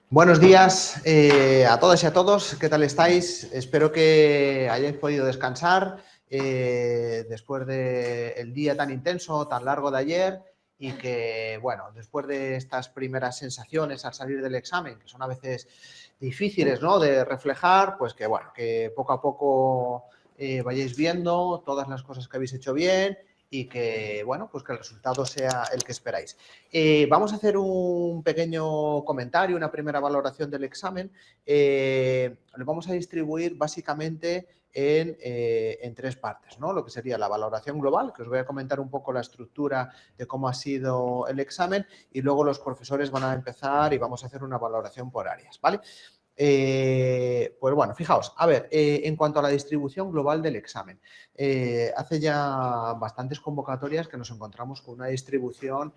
Buenos días a todas y a todos. ¿Qué tal estáis? Espero que hayáis podido descansar después del día tan intenso, tan largo de ayer y que, bueno, después de estas primeras sensaciones al salir del examen, que son a veces difíciles, ¿no?, de reflejar, pues que, bueno, que poco a poco vayáis viendo todas las cosas que habéis hecho bien y que, bueno, pues que el resultado sea el que esperáis. Vamos a hacer un pequeño comentario, una primera valoración del examen. Lo vamos a distribuir básicamente en tres partes, ¿no? Lo que sería la valoración global, que os voy a comentar un poco la estructura de cómo ha sido el examen, y luego los profesores van a empezar y vamos a hacer una valoración por áreas, ¿vale? Pues bueno, fijaos, a ver, en cuanto a la distribución global del examen, hace ya bastantes convocatorias que nos encontramos con una distribución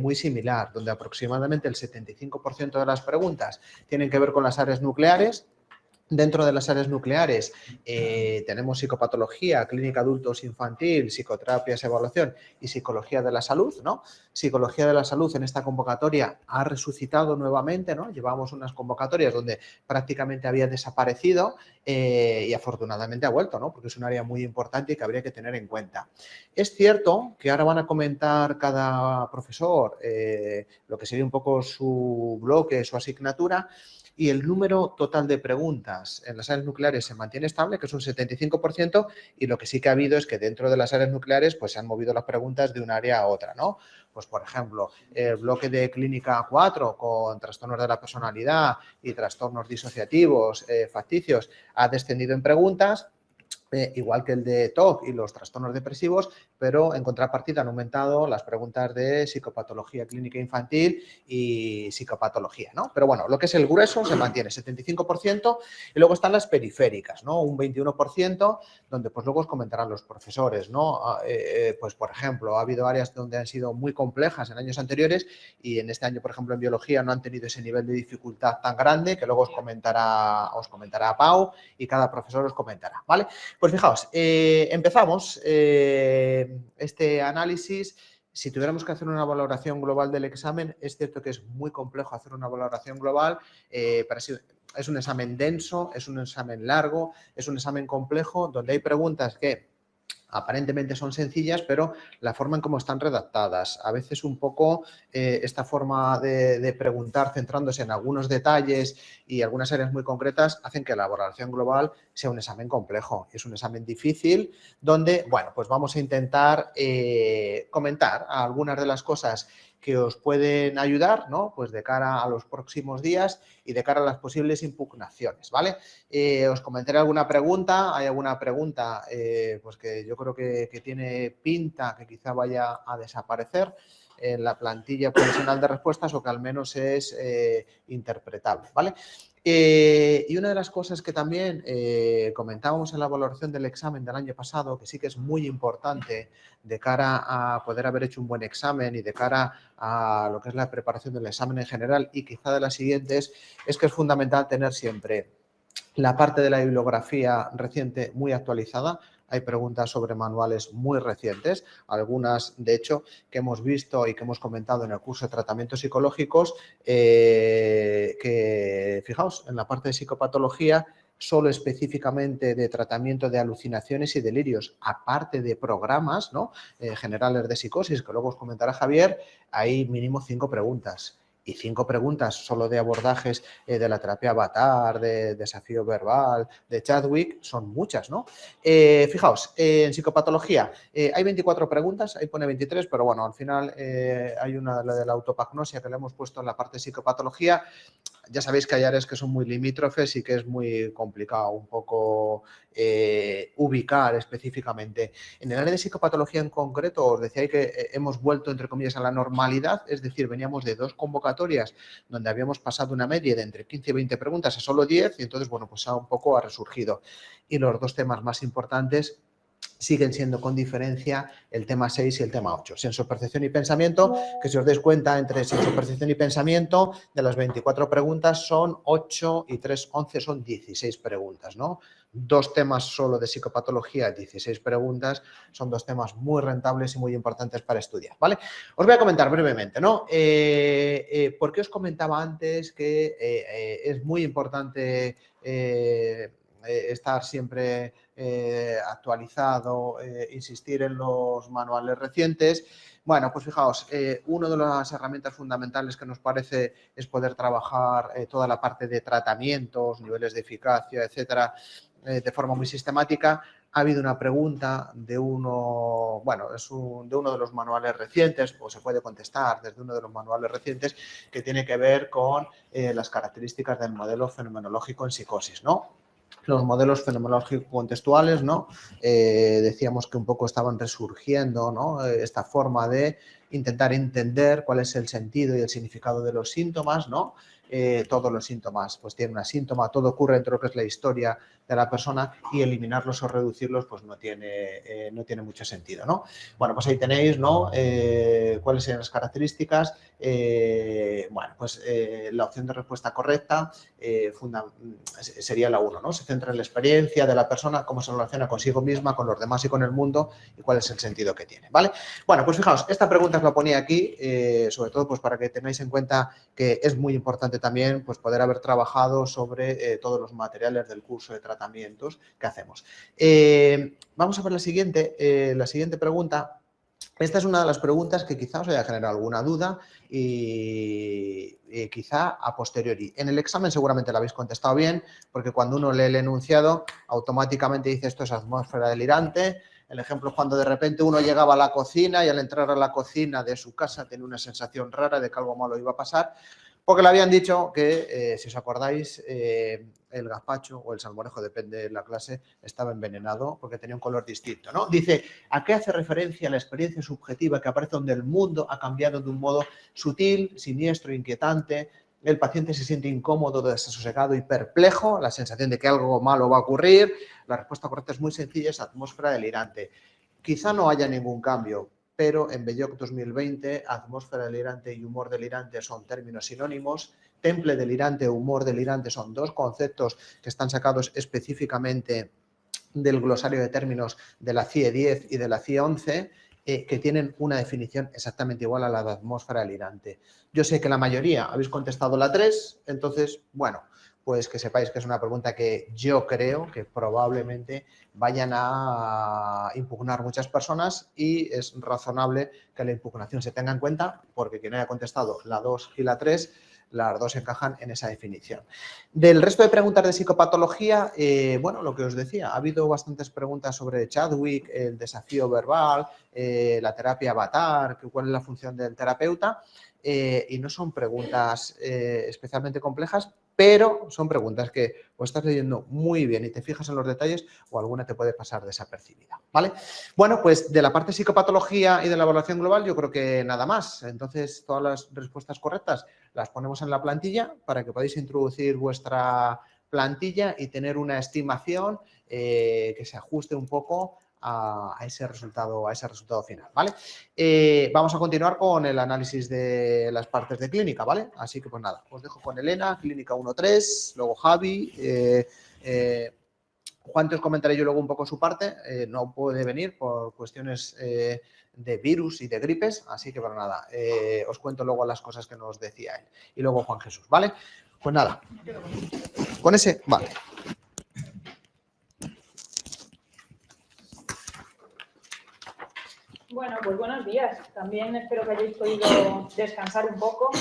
muy similar, donde aproximadamente el 75% de las preguntas tienen que ver con las áreas nucleares. Dentro de las áreas nucleares tenemos psicopatología, clínica adultos infantil, psicoterapias, evaluación y psicología de la salud, ¿no? Psicología de la salud en esta convocatoria ha resucitado nuevamente, ¿no? Llevamos unas convocatorias donde prácticamente había desaparecido y afortunadamente ha vuelto, ¿no? Porque es un área muy importante y que habría que tener en cuenta. Es cierto que ahora van a comentar cada profesor lo que sería un poco su bloque, su asignatura, y el número total de preguntas en las áreas nucleares se mantiene estable, que es un 75%, y lo que sí que ha habido es que dentro de las áreas nucleares pues se han movido las preguntas de un área a otra, ¿no? Pues, por ejemplo, el bloque de clínica 4 con trastornos de la personalidad y trastornos disociativos, facticios, ha descendido en preguntas, igual que el de TOC y los trastornos depresivos, pero en contrapartida han aumentado las preguntas de psicopatología clínica infantil y psicopatología, ¿no? Pero bueno, lo que es el grueso se mantiene, 75%, y luego están las periféricas, ¿no? Un 21%, donde pues luego os comentarán los profesores, ¿no? Pues, por ejemplo, ha habido áreas donde han sido muy complejas en años anteriores y en este año, por ejemplo, en biología no han tenido ese nivel de dificultad tan grande, que luego os comentará Pau y cada profesor os comentará, ¿vale? Pues fijaos, empezamos este análisis. Si tuviéramos que hacer una valoración global del examen, es cierto que es muy complejo hacer una valoración global, pero es un examen denso, es un examen largo, es un examen complejo, donde hay preguntas que aparentemente son sencillas, pero la forma en cómo están redactadas, a veces un poco esta forma de preguntar centrándose en algunos detalles y algunas áreas muy concretas hacen que la valoración global sea un examen complejo. Es un examen difícil donde, bueno, pues vamos a intentar comentar algunas de las cosas que os pueden ayudar, ¿no? Pues de cara a los próximos días y de cara a las posibles impugnaciones, ¿vale? Os comentaré alguna pregunta. Hay alguna pregunta pues que yo creo que tiene pinta que quizá vaya a desaparecer en la plantilla profesional de respuestas o que al menos es interpretable, ¿vale? Y una de las cosas que también comentábamos en la valoración del examen del año pasado, que sí que es muy importante de cara a poder haber hecho un buen examen y de cara a lo que es la preparación del examen en general y quizá de las siguientes, es que es fundamental tener siempre la parte de la bibliografía reciente muy actualizada. Hay preguntas sobre manuales muy recientes, algunas, de hecho, que hemos visto y que hemos comentado en el curso de tratamientos psicológicos, que, fijaos, en la parte de psicopatología, solo específicamente de tratamiento de alucinaciones y delirios, aparte de programas, ¿no?, generales de psicosis, que luego os comentará Javier, hay mínimo 5 preguntas. Y 5 preguntas solo de abordajes de la terapia Avatar, de desafío verbal, de Chadwick, son muchas, ¿no? Fijaos, en psicopatología hay 24 preguntas, ahí pone 23, pero bueno, al final hay una, la de la autopagnosia, que le hemos puesto en la parte de psicopatología. Ya sabéis que hay áreas que son muy limítrofes y que es muy complicado un poco ubicar específicamente. En el área de psicopatología en concreto, os decía que hemos vuelto, entre comillas, a la normalidad, es decir, veníamos de 2 convocatorias donde habíamos pasado una media de entre 15 y 20 preguntas a solo 10 y entonces, bueno, pues un poco ha resurgido. Y los 2 temas más importantes siguen siendo con diferencia el tema 6 y el tema 8. Sensopercepción y pensamiento, que si os dais cuenta, entre sensopercepción y pensamiento, de las 24 preguntas son 8 y 3, 11, son 16 preguntas, ¿no? 2 temas solo de psicopatología, 16 preguntas, son 2 temas muy rentables y muy importantes para estudiar, ¿vale? Os voy a comentar brevemente, ¿no? ¿Por qué os comentaba antes que es muy importante estar siempre actualizado, insistir en los manuales recientes? Bueno, pues fijaos, una de las herramientas fundamentales que nos parece es poder trabajar toda la parte de tratamientos, niveles de eficacia, etcétera, de forma muy sistemática. Ha habido una pregunta de uno, bueno, de uno de los manuales recientes, o se puede contestar desde uno de los manuales recientes, que tiene que ver con las características del modelo fenomenológico en psicosis, ¿no? Los modelos fenomenológicos contextuales, ¿no? Decíamos que un poco estaban resurgiendo, ¿no? Esta forma de intentar entender cuál es el sentido y el significado de los síntomas, ¿no? Todos los síntomas pues tienen una síntoma, todo ocurre dentro de lo que es la historia de la persona y eliminarlos o reducirlos pues no tiene mucho sentido, ¿no? Bueno, pues ahí tenéis, ¿no? Cuáles serían las características. Bueno, pues la opción de respuesta correcta sería la 1, ¿no? Se centra en la experiencia de la persona, cómo se relaciona consigo misma, con los demás y con el mundo y cuál es el sentido que tiene, ¿vale? Bueno, pues fijaos, esta pregunta os la ponía aquí, sobre todo pues para que tengáis en cuenta que es muy importante también pues poder haber trabajado sobre todos los materiales del curso de tratamientos que hacemos. Vamos a ver la siguiente pregunta. Esta es una de las preguntas que quizá os haya generado alguna duda y quizá a posteriori. En el examen seguramente la habéis contestado bien, porque cuando uno lee el enunciado, automáticamente dice esto es atmósfera delirante. El ejemplo es cuando de repente uno llegaba a la cocina y al entrar a la cocina de su casa tenía una sensación rara de que algo malo iba a pasar, porque le habían dicho que, si os acordáis, el gazpacho o el salmorejo, depende de la clase, estaba envenenado porque tenía un color distinto, ¿no? Dice, ¿a qué hace referencia la experiencia subjetiva que aparece donde el mundo ha cambiado de un modo sutil, siniestro, inquietante? El paciente se siente incómodo, desasosegado y perplejo, la sensación de que algo malo va a ocurrir. La respuesta correcta es muy sencilla, es atmósfera delirante. Quizá no haya ningún cambio, pero en Belloc 2020, atmósfera delirante y humor delirante son términos sinónimos. Temple delirante, humor delirante son 2 conceptos que están sacados específicamente del glosario de términos de la CIE 10 y de la CIE 11, que tienen una definición exactamente igual a la de atmósfera delirante. Yo sé que la mayoría habéis contestado la 3, entonces, bueno, pues que sepáis que es una pregunta que yo creo que probablemente vayan a impugnar muchas personas y es razonable que la impugnación se tenga en cuenta porque quien haya contestado la 2 y la 3, las 2 encajan en esa definición. Del resto de preguntas de psicopatología, bueno, lo que os decía, ha habido bastantes preguntas sobre Chadwick, el desafío verbal, la terapia avatar, cuál es la función del terapeuta, y no son preguntas especialmente complejas, pero son preguntas que o estás leyendo muy bien y te fijas en los detalles o alguna te puede pasar desapercibida, ¿vale? Bueno, pues de la parte de psicopatología y de la evaluación global yo creo que nada más. Entonces, todas las respuestas correctas las ponemos en la plantilla para que podáis introducir vuestra plantilla y tener una estimación que se ajuste un poco a ese resultado final, ¿vale? Vamos a continuar con el análisis de las partes de clínica, ¿vale? Así que pues nada, os dejo con Elena, clínica 1-3, luego Javi, Juan te os comentaré yo luego un poco su parte, no puede venir por cuestiones de virus y de gripes, así que bueno, nada, os cuento luego las cosas que nos decía él. Y luego Juan Jesús, ¿vale? Pues nada, con ese, vale. Bueno, pues buenos días. También espero que hayáis podido descansar un poco.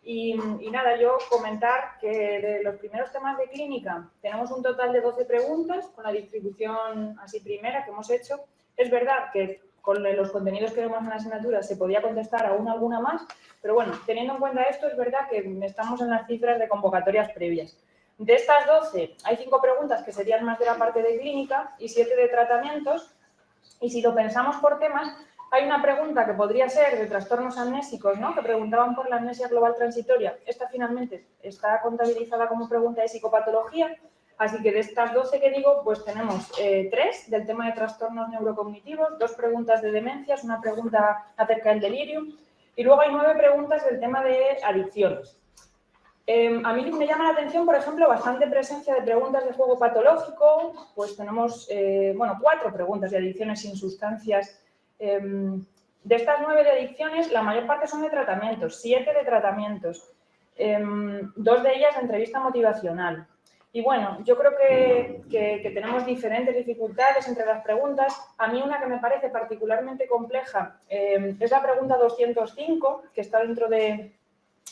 Y nada, yo comentar que de los primeros temas de clínica tenemos un total de 12 preguntas con la distribución así primera que hemos hecho. Es verdad que con los contenidos que vemos en la asignatura se podía contestar aún alguna más, pero bueno, teniendo en cuenta esto, es verdad que estamos en las cifras de convocatorias previas. De estas 12, hay 5 preguntas que serían más de la parte de clínica y 7 de tratamientos. Y si lo pensamos por temas, hay una pregunta que podría ser de trastornos amnésicos, ¿no? Que preguntaban por la amnesia global transitoria. Esta finalmente está contabilizada como pregunta de psicopatología. Así que de estas 12 que digo, pues tenemos 3 del tema de trastornos neurocognitivos, 2 preguntas de demencias, una pregunta acerca del delirium y luego hay 9 preguntas del tema de adicciones. A mí me llama la atención, por ejemplo, bastante presencia de preguntas de juego patológico. Pues tenemos, 4 preguntas de adicciones sin sustancias. De estas 9 de adicciones, la mayor parte son de tratamientos, 7 de tratamientos. 2 de ellas de entrevista motivacional. Y bueno, yo creo que tenemos diferentes dificultades entre las preguntas. A mí una que me parece particularmente compleja es la pregunta 205, que está dentro de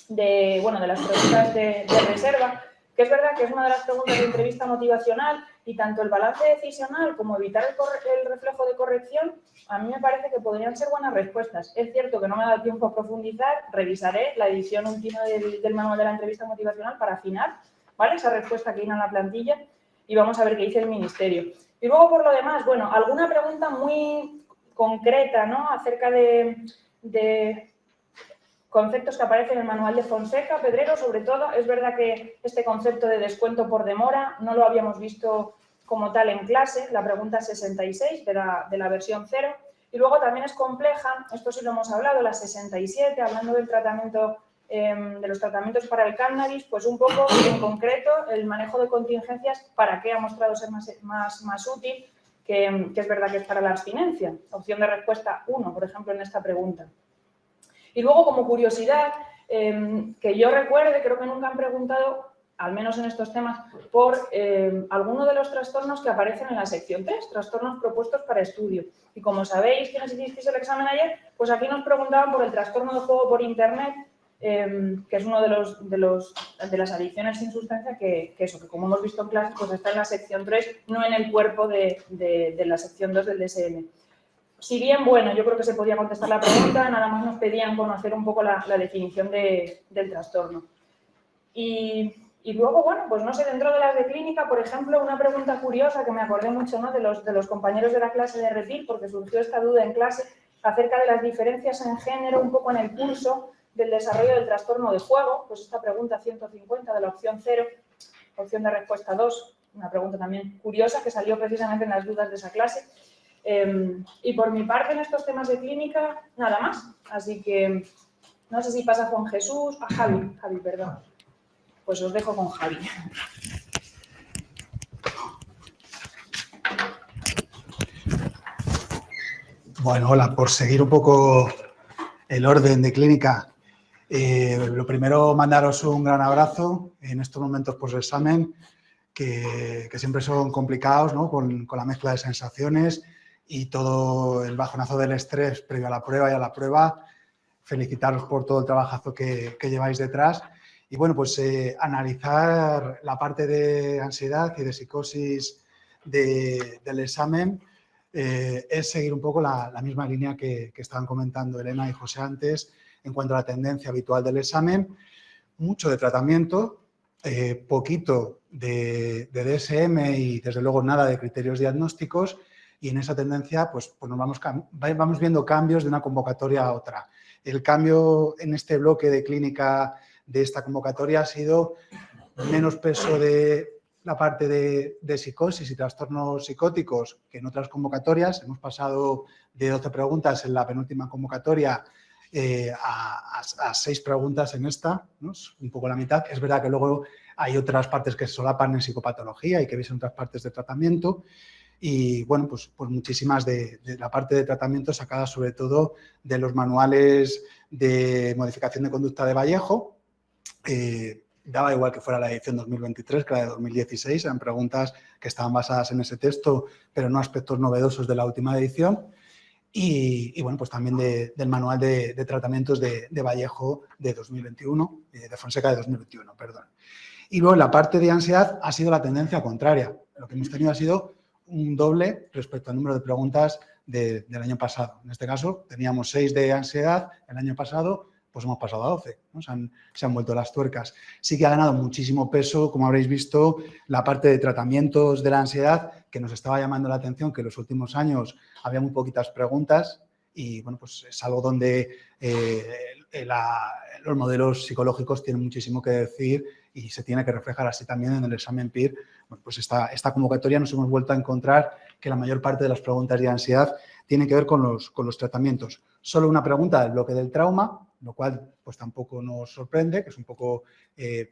las preguntas de reserva, que es verdad que es una de las preguntas de entrevista motivacional, y tanto el balance decisional como evitar el reflejo de corrección, a mí me parece que podrían ser buenas respuestas. Es cierto que no me ha dado tiempo a profundizar, revisaré la edición última del manual de la entrevista motivacional para afinar, ¿vale?, esa respuesta que viene en la plantilla, y vamos a ver qué dice el Ministerio. Y luego, por lo demás, bueno, alguna pregunta muy concreta, ¿no?, acerca de conceptos que aparecen en el manual de Fonseca, Pedrero, sobre todo. Es verdad que este concepto de descuento por demora no lo habíamos visto como tal en clase, la pregunta 66 de la versión 0. Y luego también es compleja, esto sí lo hemos hablado, la 67, hablando del tratamiento, de los tratamientos para el cannabis, pues un poco en concreto el manejo de contingencias, para qué ha mostrado ser más útil, que es verdad que es para la abstinencia. Opción de respuesta 1, por ejemplo, en esta pregunta. Y luego, como curiosidad, que yo recuerde, creo que nunca han preguntado, al menos en estos temas, por alguno de los trastornos que aparecen en la sección 3, trastornos propuestos para estudio. Y como sabéis, quienes hicisteis el examen ayer, pues aquí nos preguntaban por el trastorno de juego por Internet, que es uno de las adicciones sin sustancia, que como hemos visto en clase, pues está en la sección 3, no en el cuerpo de la sección 2 del DSM. Si bien, bueno, yo creo que se podía contestar la pregunta, nada más nos pedían conocer un poco la definición del trastorno. Y luego, bueno, pues no sé, dentro de las de clínica, por ejemplo, una pregunta curiosa que me acordé mucho, ¿no?, de los compañeros de la clase de REPIL, porque surgió esta duda en clase acerca de las diferencias en género un poco en el curso del desarrollo del trastorno de juego. Pues esta pregunta 150 de la opción 0, opción de respuesta 2, una pregunta también curiosa que salió precisamente en las dudas de esa clase. Y por mi parte, en estos temas de clínica, nada más. Así que no sé si pasa Juan Jesús, a Javi, perdón. Pues os dejo con Javi. Bueno, hola, por seguir un poco el orden de clínica. Lo primero, mandaros un gran abrazo en estos momentos post-examen, que siempre son complicados, ¿no?, con la mezcla de sensaciones y todo el bajonazo del estrés previo a la prueba y a la prueba. Felicitaros por todo el trabajazo que lleváis detrás. Y bueno, pues analizar la parte de ansiedad y de psicosis del examen es seguir un poco la misma línea que estaban comentando Elena y José antes en cuanto a la tendencia habitual del examen. Mucho de tratamiento, poquito de DSM y desde luego nada de criterios diagnósticos, y en esa tendencia pues nos vamos viendo cambios de una convocatoria a otra. El cambio en este bloque de clínica de esta convocatoria ha sido menos peso de la parte de psicosis y trastornos psicóticos que en otras convocatorias. Hemos pasado de 12 preguntas en la penúltima convocatoria a 6 preguntas en esta, ¿no? Es un poco la mitad. Es verdad que luego hay otras partes que se solapan en psicopatología y que veis en otras partes de tratamiento. Y bueno, pues muchísimas de la parte de tratamiento sacadas sobre todo de los manuales de modificación de conducta de Vallejo. Daba igual que fuera la edición 2023 que la de 2016, eran preguntas que estaban basadas en ese texto, pero no aspectos novedosos de la última edición. Y bueno, pues también del manual de tratamientos de Vallejo de 2021, de Fonseca de 2021, perdón. Y luego en la parte de ansiedad ha sido la tendencia contraria. Lo que hemos tenido ha sido un doble respecto al número de preguntas del año pasado. En este caso teníamos 6 de ansiedad el año pasado, pues hemos pasado a 12, ¿no? Se han vuelto las tuercas. Sí que ha ganado muchísimo peso, como habréis visto, la parte de tratamientos de la ansiedad, que nos estaba llamando la atención, que en los últimos años había muy poquitas preguntas y, bueno, pues es algo donde los modelos psicológicos tienen muchísimo que decir y se tiene que reflejar así también en el examen PIR. Bueno, pues esta convocatoria nos hemos vuelto a encontrar que la mayor parte de las preguntas de ansiedad tienen que ver con los tratamientos. Solo una pregunta del bloque del trauma, lo cual pues tampoco nos sorprende, que es un poco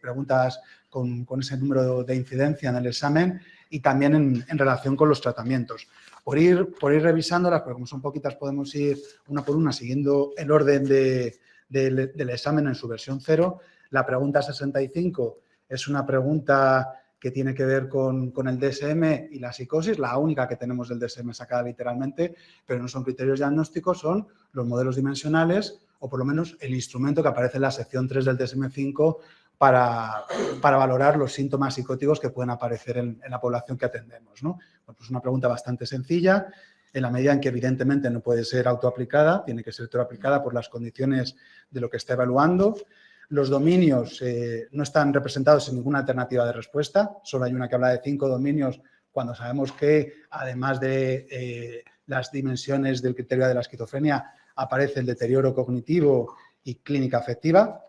preguntas con ese número de incidencia en el examen y también en relación con los tratamientos. Por ir revisándolas, porque como son poquitas podemos ir una por una siguiendo el orden del examen en su versión 0. La pregunta 65 es una pregunta que tiene que ver con el DSM y la psicosis, la única que tenemos del DSM sacada literalmente, pero no son criterios diagnósticos, son los modelos dimensionales o por lo menos el instrumento que aparece en la sección 3 del DSM-5 para valorar los síntomas psicóticos que pueden aparecer en la población que atendemos, ¿no? Bueno, pues una pregunta bastante sencilla, en la medida en que evidentemente no puede ser autoaplicada, tiene que ser aplicada por las condiciones de lo que está evaluando. Los dominios no están representados en ninguna alternativa de respuesta, solo hay una que habla de 5 dominios cuando sabemos que, además de las dimensiones del criterio de la esquizofrenia, aparece el deterioro cognitivo y clínica afectiva.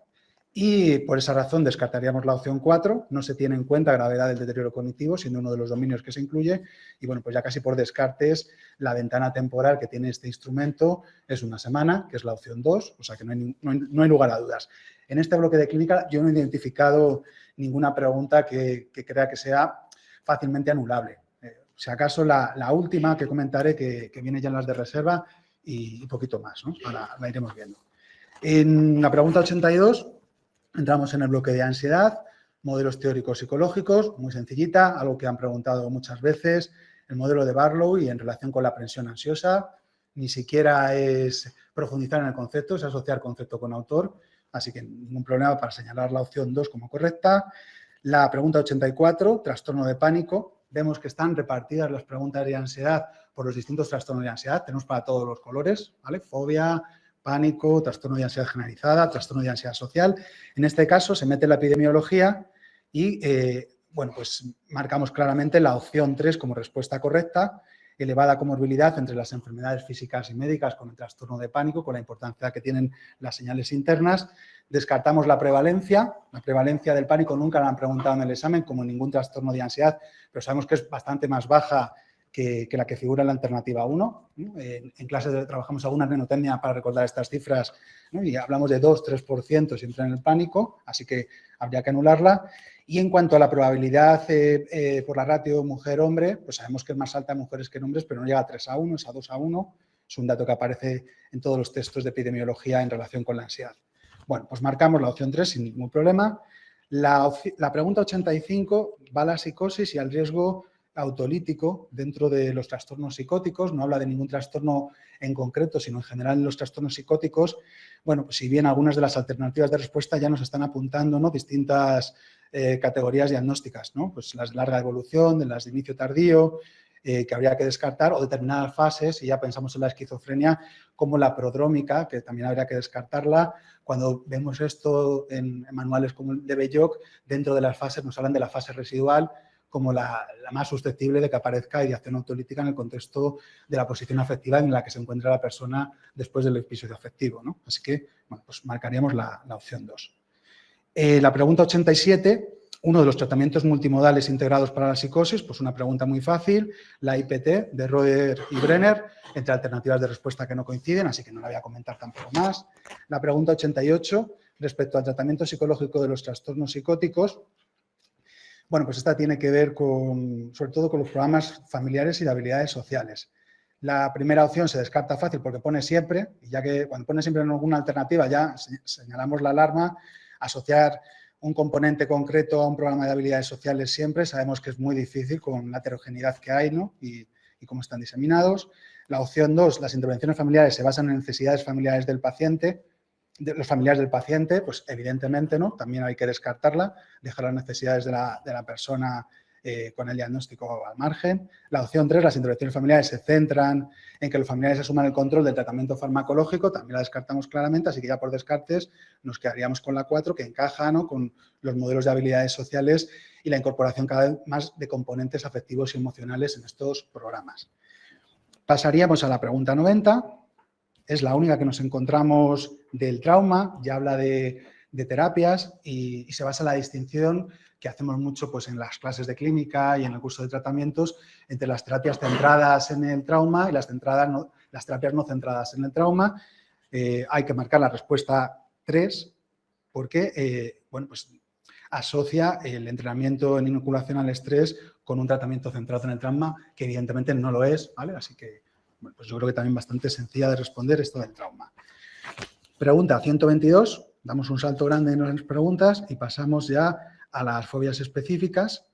Y por esa razón descartaríamos la opción 4, no se tiene en cuenta gravedad del deterioro cognitivo, siendo uno de los dominios que se incluye. Y bueno, pues ya casi por descartes, la ventana temporal que tiene este instrumento es una semana, que es la opción 2, o sea que no hay lugar a dudas. En este bloque de clínica yo no he identificado ninguna pregunta que crea que sea fácilmente anulable. Si acaso la última que comentaré, que viene ya en las de reserva y poquito más, ¿no? Ahora la iremos viendo. En la pregunta 82 entramos en el bloque de ansiedad, modelos teóricos psicológicos, muy sencillita, algo que han preguntado muchas veces, el modelo de Barlow y en relación con la aprensión ansiosa, ni siquiera es profundizar en el concepto, es asociar concepto con autor, así que ningún problema para señalar la opción 2 como correcta. La pregunta 84, trastorno de pánico, vemos que están repartidas las preguntas de ansiedad por los distintos trastornos de ansiedad, tenemos para todos los colores, ¿vale? Fobia, pánico, trastorno de ansiedad generalizada, trastorno de ansiedad social. En este caso se mete la epidemiología y, bueno, pues marcamos claramente la opción 3 como respuesta correcta, elevada comorbilidad entre las enfermedades físicas y médicas con el trastorno de pánico, con la importancia que tienen las señales internas. Descartamos la prevalencia del pánico nunca la han preguntado en el examen, como ningún trastorno de ansiedad, pero sabemos que es bastante más baja que la que figura en la alternativa 1. En clase trabajamos alguna mnemotecnia para recordar estas cifras, ¿no? Y hablamos de 2-3% siempre en el pánico, así que habría que anularla. Y en cuanto a la probabilidad por la ratio mujer-hombre, pues sabemos que es más alta en mujeres que en hombres, pero no llega a 3-1, es a 2-1. Es un dato que aparece en todos los textos de epidemiología en relación con la ansiedad. Bueno, pues marcamos la opción 3 sin ningún problema. La pregunta 85 va a la psicosis y al riesgo autolítico dentro de los trastornos psicóticos, no habla de ningún trastorno en concreto, sino en general en los trastornos psicóticos. Bueno, pues si bien algunas de las alternativas de respuesta ya nos están apuntando, ¿no?, distintas categorías diagnósticas, ¿no? Pues las de larga evolución, de las de inicio tardío, que habría que descartar, o determinadas fases, y ya pensamos en la esquizofrenia, como la prodrómica, que también habría que descartarla. Cuando vemos esto en manuales como el de Belloc, dentro de las fases nos hablan de la fase residual como la más susceptible de que aparezca ideación autolítica en el contexto de la posición afectiva en la que se encuentra la persona después del episodio afectivo, ¿no? Así que, bueno, pues marcaríamos la opción 2. La pregunta 87, uno de los tratamientos multimodales integrados para la psicosis, pues una pregunta muy fácil, la IPT de Roeder y Brenner, entre alternativas de respuesta que no coinciden, así que no la voy a comentar tampoco más. La pregunta 88, respecto al tratamiento psicológico de los trastornos psicóticos, bueno, pues esta tiene que ver sobre todo con los programas familiares y de habilidades sociales. La primera opción se descarta fácil porque pone siempre, y ya que cuando pone siempre en alguna alternativa ya señalamos la alarma. Asociar un componente concreto a un programa de habilidades sociales siempre sabemos que es muy difícil con la heterogeneidad que hay, ¿no? y cómo están diseminados. La opción 2, las intervenciones familiares se basan en necesidades familiares del paciente, de los familiares del paciente, pues evidentemente no, también hay que descartarla, dejar las necesidades de la persona con el diagnóstico al margen. La opción 3, las intervenciones familiares se centran en que los familiares asuman el control del tratamiento farmacológico, también la descartamos claramente, así que ya por descartes nos quedaríamos con la 4, que encaja, ¿no?, con los modelos de habilidades sociales y la incorporación cada vez más de componentes afectivos y emocionales en estos programas. Pasaríamos a la pregunta 90, es la única que nos encontramos del trauma, ya habla de terapias y se basa en la distinción que hacemos mucho pues, en las clases de clínica y en el curso de tratamientos entre las terapias centradas en el trauma y las terapias no centradas en el trauma. Hay que marcar la respuesta 3 porque, bueno, pues asocia el entrenamiento en inoculación al estrés con un tratamiento centrado en el trauma, que evidentemente no lo es, ¿vale? Así que, bueno, pues yo creo que también bastante sencilla de responder esto del trauma. Pregunta 122, damos un salto grande en las preguntas y pasamos ya a las fobias específicas.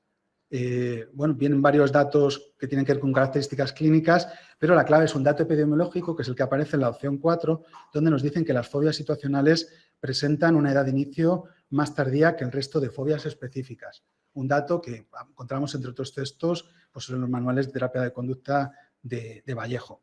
Bueno, vienen varios datos que tienen que ver con características clínicas, pero la clave es un dato epidemiológico, que es el que aparece en la opción 4, donde nos dicen que las fobias situacionales presentan una edad de inicio más tardía que el resto de fobias específicas. Un dato que encontramos, entre otros textos, pues en los manuales de terapia de conducta de Vallejo.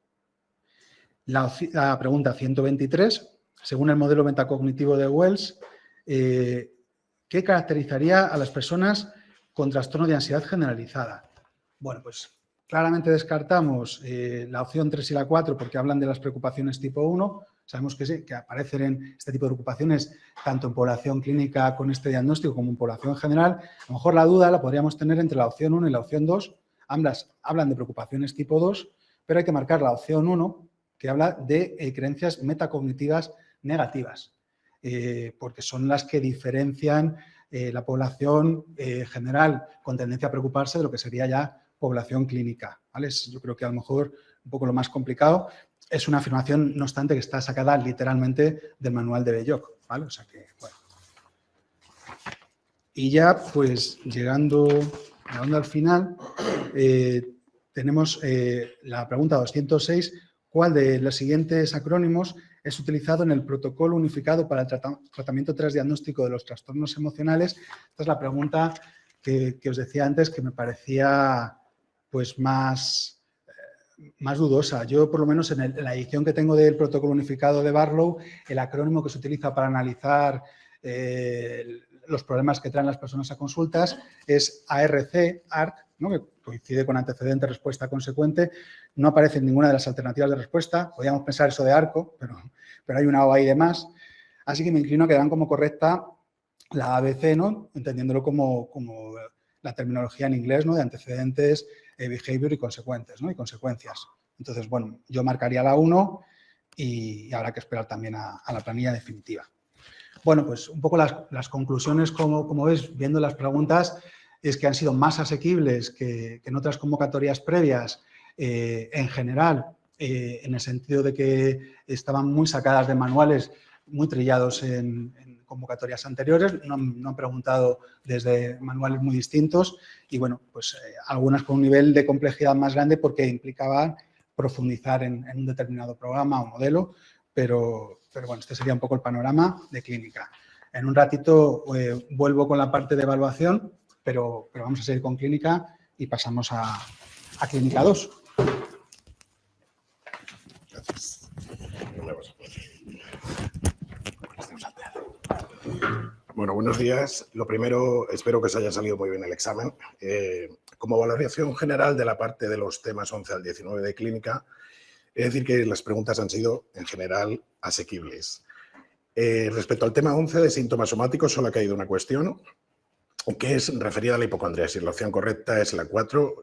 La pregunta 123, según el modelo metacognitivo de Wells, ¿qué caracterizaría a las personas con trastorno de ansiedad generalizada? Bueno, pues claramente descartamos la opción 3 y la 4 porque hablan de las preocupaciones tipo 1. Sabemos que sí, que aparecen en este tipo de preocupaciones tanto en población clínica con este diagnóstico como en población general. A lo mejor la duda la podríamos tener entre la opción 1 y la opción 2. Ambas hablan de preocupaciones tipo 2, pero hay que marcar la opción 1, que habla de creencias metacognitivas negativas, porque son las que diferencian la población general con tendencia a preocuparse de lo que sería ya población clínica, ¿vale? Yo creo que a lo mejor un poco lo más complicado. Es una afirmación, no obstante, que está sacada literalmente del manual de Belloc, ¿vale? O sea que, bueno. Y ya, pues, llegando al final, tenemos la pregunta 206, ¿cuál de los siguientes acrónimos es utilizado en el protocolo unificado para el tratamiento tras diagnóstico de los trastornos emocionales? Esta es la pregunta que os decía antes, que me parecía pues más dudosa. Yo, por lo menos, en la edición que tengo del protocolo unificado de Barlow, el acrónimo que se utiliza para analizar los problemas que traen las personas a consultas es ARC, ¿no? Que coincide con antecedente, respuesta, consecuente. No aparece en ninguna de las alternativas de respuesta. Podríamos pensar eso de ARCO, pero hay una O ahí de más. Así que me inclino a que dan como correcta la ABC, ¿no? Entendiéndolo como la terminología en inglés, ¿no? De antecedentes, behavior y consecuentes, ¿no? Y consecuencias. Entonces, bueno, yo marcaría la 1 y habrá que esperar también a la planilla definitiva. Bueno, pues un poco las conclusiones, como ves, viendo las preguntas, es que han sido más asequibles que en otras convocatorias previas, en general, en el sentido de que estaban muy sacadas de manuales, muy trillados en convocatorias anteriores, no han preguntado desde manuales muy distintos y, bueno, pues algunas con un nivel de complejidad más grande porque implicaban profundizar en un determinado programa o modelo, pero bueno, este sería un poco el panorama de clínica. En un ratito vuelvo con la parte de evaluación, pero vamos a seguir con clínica y pasamos a clínica 2. Gracias. Bueno, buenos días. Lo primero, espero que os haya salido muy bien el examen. Como valoración general de la parte de los temas 11 al 19 de clínica, es decir que las preguntas han sido, en general, asequibles. Respecto al tema 11 de síntomas somáticos, solo ha caído una cuestión, que es referida a la hipocondriasis. La opción correcta es la 4,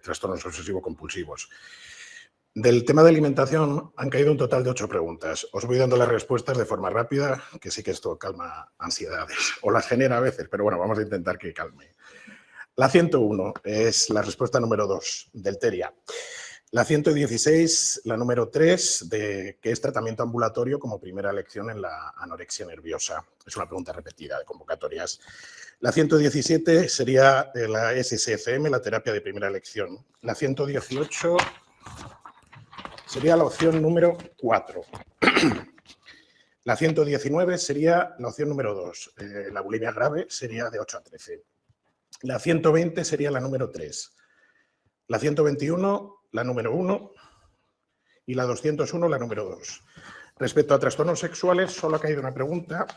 trastornos obsesivo-compulsivos. Del tema de alimentación han caído un total de 8 preguntas. Os voy dando las respuestas de forma rápida, que sí que esto calma ansiedades, o las genera a veces, pero bueno, vamos a intentar que calme. La 101 es la respuesta número 2, delteria. La 116, la número 3, que es tratamiento ambulatorio como primera lección en la anorexia nerviosa. Es una pregunta repetida de convocatorias. La 117 sería la SSFM, la terapia de primera elección. La 118 sería la opción número 4. La 119 sería la opción número 2. La bulimia grave sería de 8 a 13. La 120 sería la número 3. La 121, la número 1. Y la 201, la número 2. Respecto a trastornos sexuales, solo ha caído una pregunta.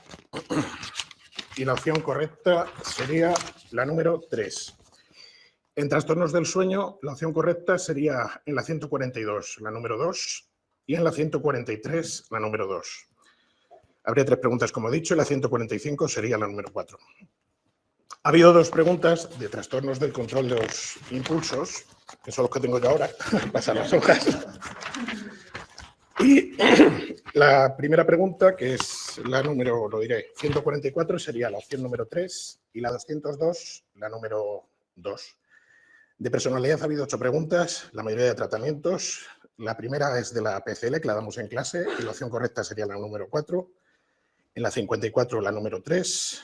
Y la opción correcta sería la número 3. En trastornos del sueño, la opción correcta sería en la 142, la número 2, y en la 143, la número 2. Habría 3 preguntas, como he dicho, y la 145 sería la número 4. Ha habido 2 preguntas de trastornos del control de los impulsos, que son los que tengo yo ahora, pasan las hojas. Y la primera pregunta, que es la número, lo diré, 144 sería la opción número 3 y la 202 la número 2. De personalidad ha habido 8 preguntas, la mayoría de tratamientos. La primera es de la PCL, que la damos en clase, y la opción correcta sería la número 4. En la 54 la número 3,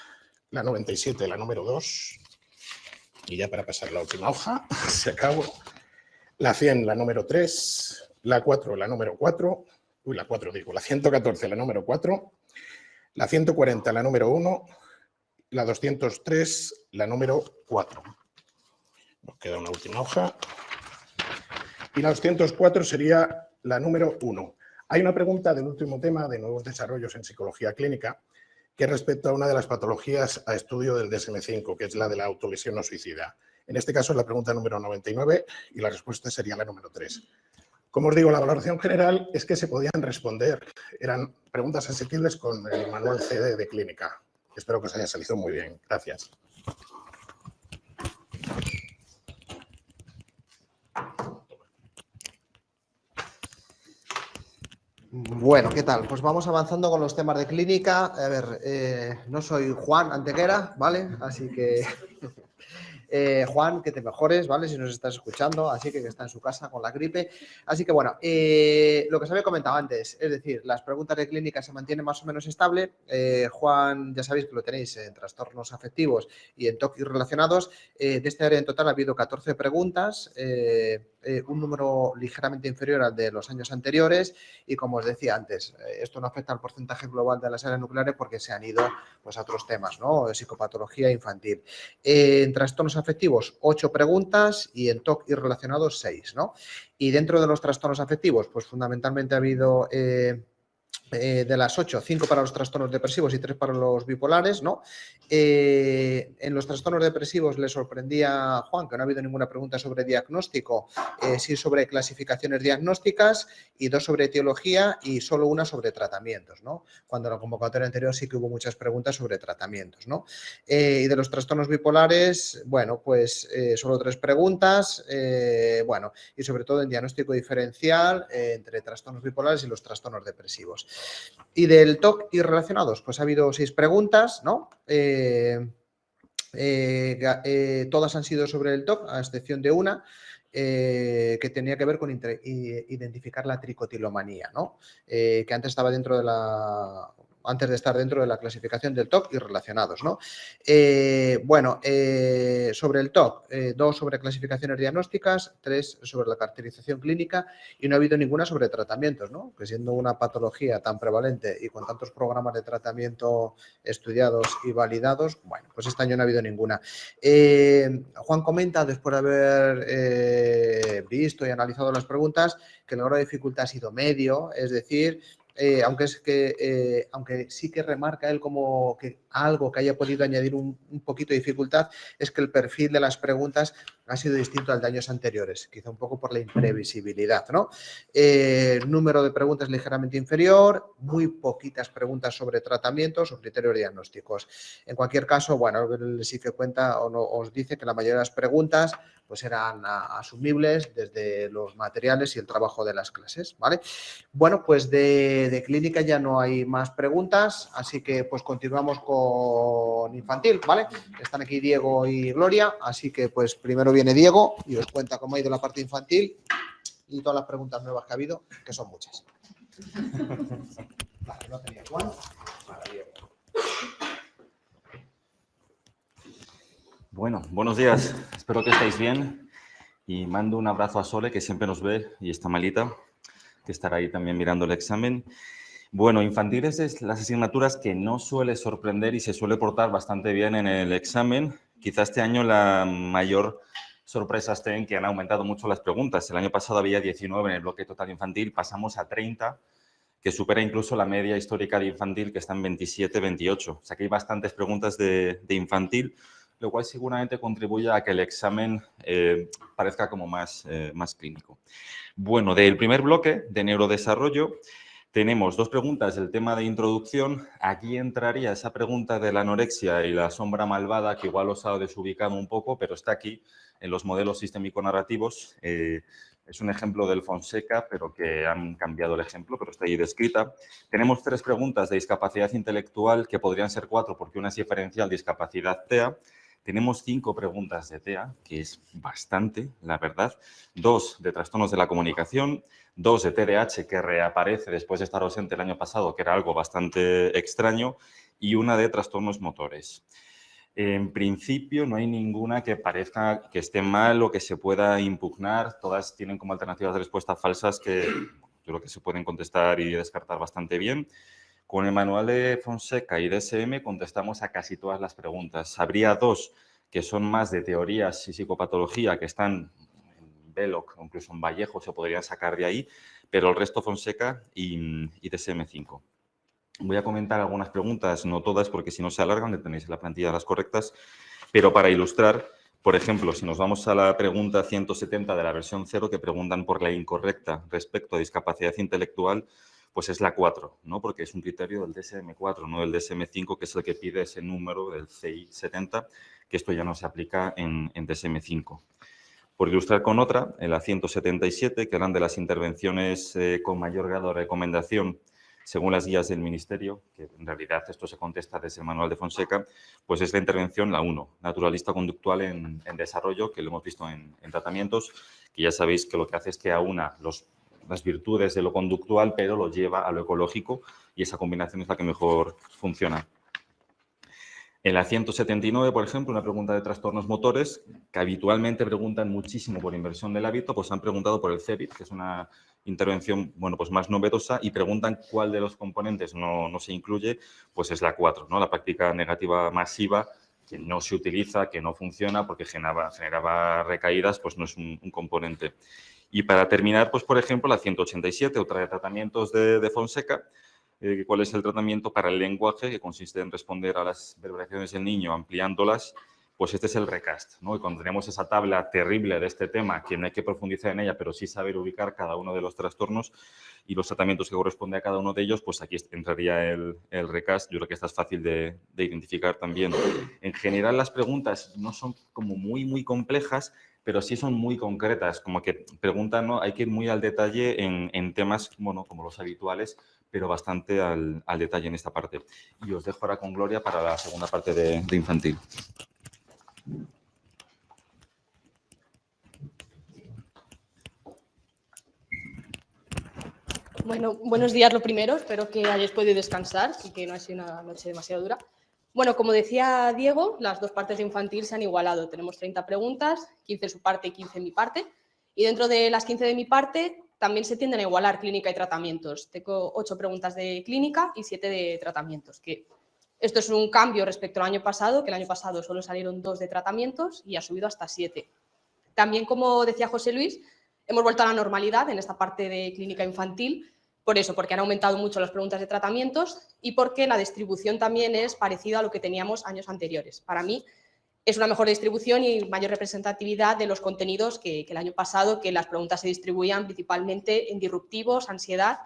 la 97 la número 2. Y ya para pasar la última hoja, se acabó. La 100 la número 3, la 4 la número 4, la 4 digo, la 114 la número 4, la 140 la número 1, la 203 la número 4. Nos queda una última hoja. Y la 204 sería la número 1. Hay una pregunta del último tema de nuevos desarrollos en psicología clínica que respecto a una de las patologías a estudio del DSM-5, que es la de la autolesión no suicida. En este caso es la pregunta número 99 y la respuesta sería la número 3. Como os digo, la valoración general es que se podían responder. Eran preguntas asequibles con el manual CD de clínica. Espero que os haya salido muy bien. Gracias. Bueno, ¿qué tal? Pues vamos avanzando con los temas de clínica. A ver, no soy Juan Antequera, ¿vale? Así que, Juan, que te mejores, ¿vale? Si nos estás escuchando, así que está en su casa con la gripe. Así que, bueno, lo que os había comentado antes, es decir, las preguntas de clínica se mantienen más o menos estable. Juan, ya sabéis que lo tenéis en trastornos afectivos y en TOC y relacionados. De este área en total ha habido 14 preguntas, un número ligeramente inferior al de los años anteriores y, como os decía antes, esto no afecta al porcentaje global de las áreas nucleares porque se han ido pues, a otros temas, ¿no? Psicopatología infantil. En trastornos afectivos, 8 preguntas y en TOC y relacionados, 6, ¿no? Y dentro de los trastornos afectivos, pues fundamentalmente ha habido... de las 8, 5 para los trastornos depresivos y 3 para los bipolares, ¿no? En los trastornos depresivos le sorprendía a Juan que no ha habido ninguna pregunta sobre diagnóstico, sí sobre clasificaciones diagnósticas y 2 sobre etiología y solo una sobre tratamientos, ¿no? Cuando en la convocatoria anterior sí que hubo muchas preguntas sobre tratamientos, ¿no? Y de los trastornos bipolares, bueno, pues solo 3 preguntas, bueno, y sobre todo en diagnóstico diferencial entre trastornos bipolares y los trastornos depresivos. Y del TOC y relacionados, pues ha habido 6 preguntas, ¿no? Todas han sido sobre el TOC, a excepción de una, que tenía que ver con identificar la tricotilomanía, ¿no? Que antes estaba dentro de la... antes de estar dentro de la clasificación del TOC y relacionados, ¿no? Bueno, sobre el TOC, 2 sobre clasificaciones diagnósticas, 3 sobre la caracterización clínica y no ha habido ninguna sobre tratamientos, ¿no? Que siendo una patología tan prevalente y con tantos programas de tratamiento estudiados y validados, bueno, pues este año no ha habido ninguna. Juan comenta, después de haber visto y analizado las preguntas, que el grado de dificultad ha sido medio, es decir... aunque sí que remarca él como que algo que haya podido añadir un poquito de dificultad es que el perfil de las preguntas ha sido distinto al de años anteriores, quizá un poco por la imprevisibilidad, ¿no? Número de preguntas ligeramente inferior, muy poquitas preguntas sobre tratamientos o criterios diagnósticos. En cualquier caso, bueno, el SIFE cuenta o no, os dice que la mayoría de las preguntas pues eran asumibles desde los materiales y el trabajo de las clases, ¿vale? Bueno, pues de clínica ya no hay más preguntas, así que pues continuamos con infantil, ¿vale? Están aquí Diego y Gloria, así que pues primero viene Diego y os cuenta cómo ha ido la parte infantil y todas las preguntas nuevas que ha habido, que son muchas. Vale, no tenía Juan, para Diego. Bueno, buenos días, espero que estéis bien y mando un abrazo a Sole, que siempre nos ve y está malita, que estará ahí también mirando el examen. Bueno, infantiles es las asignaturas que no suele sorprender y se suele portar bastante bien en el examen. Quizá este año la mayor sorpresa esté en que han aumentado mucho las preguntas. El año pasado había 19 en el bloque total infantil, pasamos a 30, que supera incluso la media histórica de infantil, que está en 27, 28. O sea que hay bastantes preguntas de infantil, lo cual seguramente contribuye a que el examen parezca como más clínico. Bueno, del primer bloque de neurodesarrollo tenemos 2 preguntas del tema de introducción. Aquí entraría esa pregunta de la anorexia y la sombra malvada, que igual os ha desubicado un poco, pero está aquí en los modelos sistémico-narrativos. Es un ejemplo del Fonseca, pero que han cambiado el ejemplo, pero está ahí descrita. Tenemos 3 preguntas de discapacidad intelectual, que podrían ser 4, porque una es diferencial, discapacidad TEA. Tenemos 5 preguntas de TEA, que es bastante, la verdad. 2 de trastornos de la comunicación, 2 de TDAH, que reaparece después de estar ausente el año pasado, que era algo bastante extraño, y una de trastornos motores. En principio no hay ninguna que parezca que esté mal o que se pueda impugnar. Todas tienen como alternativas de respuesta falsas que yo creo que se pueden contestar y descartar bastante bien. Con el manual de Fonseca y DSM contestamos a casi todas las preguntas. Habría 2 que son más de teorías y psicopatología, que están en Belloc o incluso en Vallejo, se podrían sacar de ahí, pero el resto Fonseca y DSM-5. Voy a comentar algunas preguntas, no todas, porque si no se alargan, le tenéis en la plantilla las correctas, pero para ilustrar, por ejemplo, si nos vamos a la pregunta 170 de la versión 0, que preguntan por la incorrecta respecto a discapacidad intelectual, pues es la 4, ¿no? Porque es un criterio del DSM-4, no del DSM-5, que es el que pide ese número del CI 70, que esto ya no se aplica en DSM-5. Por ilustrar con otra, en la 177, que hablan de las intervenciones con mayor grado de recomendación según las guías del Ministerio, que en realidad esto se contesta desde el manual de Fonseca, pues es la intervención, la 1, naturalista conductual en desarrollo, que lo hemos visto en tratamientos, que ya sabéis que lo que hace es que aúna las virtudes de lo conductual, pero lo lleva a lo ecológico, y esa combinación es la que mejor funciona. En la 179, por ejemplo, una pregunta de trastornos motores, que habitualmente preguntan muchísimo por inversión del hábito, pues han preguntado por el CEBIT, que es una intervención, bueno, pues más novedosa, y preguntan cuál de los componentes no se incluye, pues es la 4, ¿no? La práctica negativa masiva, que no se utiliza, que no funciona porque generaba recaídas, pues no es un componente. Y para terminar, pues por ejemplo, la 187, otra de tratamientos de Fonseca, cuál es el tratamiento para el lenguaje, que consiste en responder a las verbalizaciones del niño ampliándolas, pues este es el recast, ¿no? Y cuando tenemos esa tabla terrible de este tema, que no hay que profundizar en ella, pero sí saber ubicar cada uno de los trastornos y los tratamientos que corresponde a cada uno de ellos, pues aquí entraría el recast. Yo creo que esta es fácil de identificar también. En general, las preguntas no son como muy complejas, pero sí son muy concretas, como que preguntan, ¿no? Hay que ir muy al detalle en temas, bueno, como los habituales, pero bastante al detalle en esta parte. Y os dejo ahora con Gloria para la segunda parte de infantil. Bueno, buenos días lo primero. Espero que hayáis podido descansar y que no haya sido una noche demasiado dura. Bueno, como decía Diego, las 2 partes de infantil se han igualado. Tenemos 30 preguntas, 15 en su parte y 15 en mi parte. Y dentro de las 15 de mi parte también se tienden a igualar clínica y tratamientos. Tengo 8 preguntas de clínica y 7 de tratamientos. Que esto es un cambio respecto al año pasado, que el año pasado solo salieron 2 de tratamientos y ha subido hasta 7. También, como decía José Luis, hemos vuelto a la normalidad en esta parte de clínica infantil. Por eso, porque han aumentado mucho las preguntas de tratamientos y porque la distribución también es parecida a lo que teníamos años anteriores. Para mí es una mejor distribución y mayor representatividad de los contenidos que el año pasado, que las preguntas se distribuían principalmente en disruptivos, ansiedad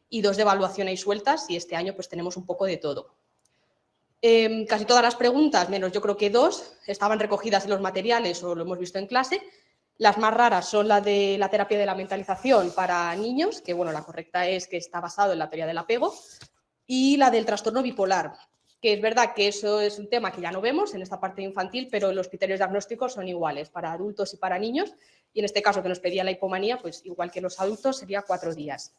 y 2 de evaluación ahí sueltas, y este año pues tenemos un poco de todo. Casi todas las preguntas, menos yo creo que 2, estaban recogidas en los materiales o lo hemos visto en clase. Las más raras son la de la terapia de la mentalización para niños, que bueno, la correcta es que está basado en la teoría del apego, y la del trastorno bipolar, que es verdad que eso es un tema que ya no vemos en esta parte infantil, pero los criterios diagnósticos son iguales para adultos y para niños, y en este caso que nos pedía la hipomanía, pues igual que los adultos sería 4 días.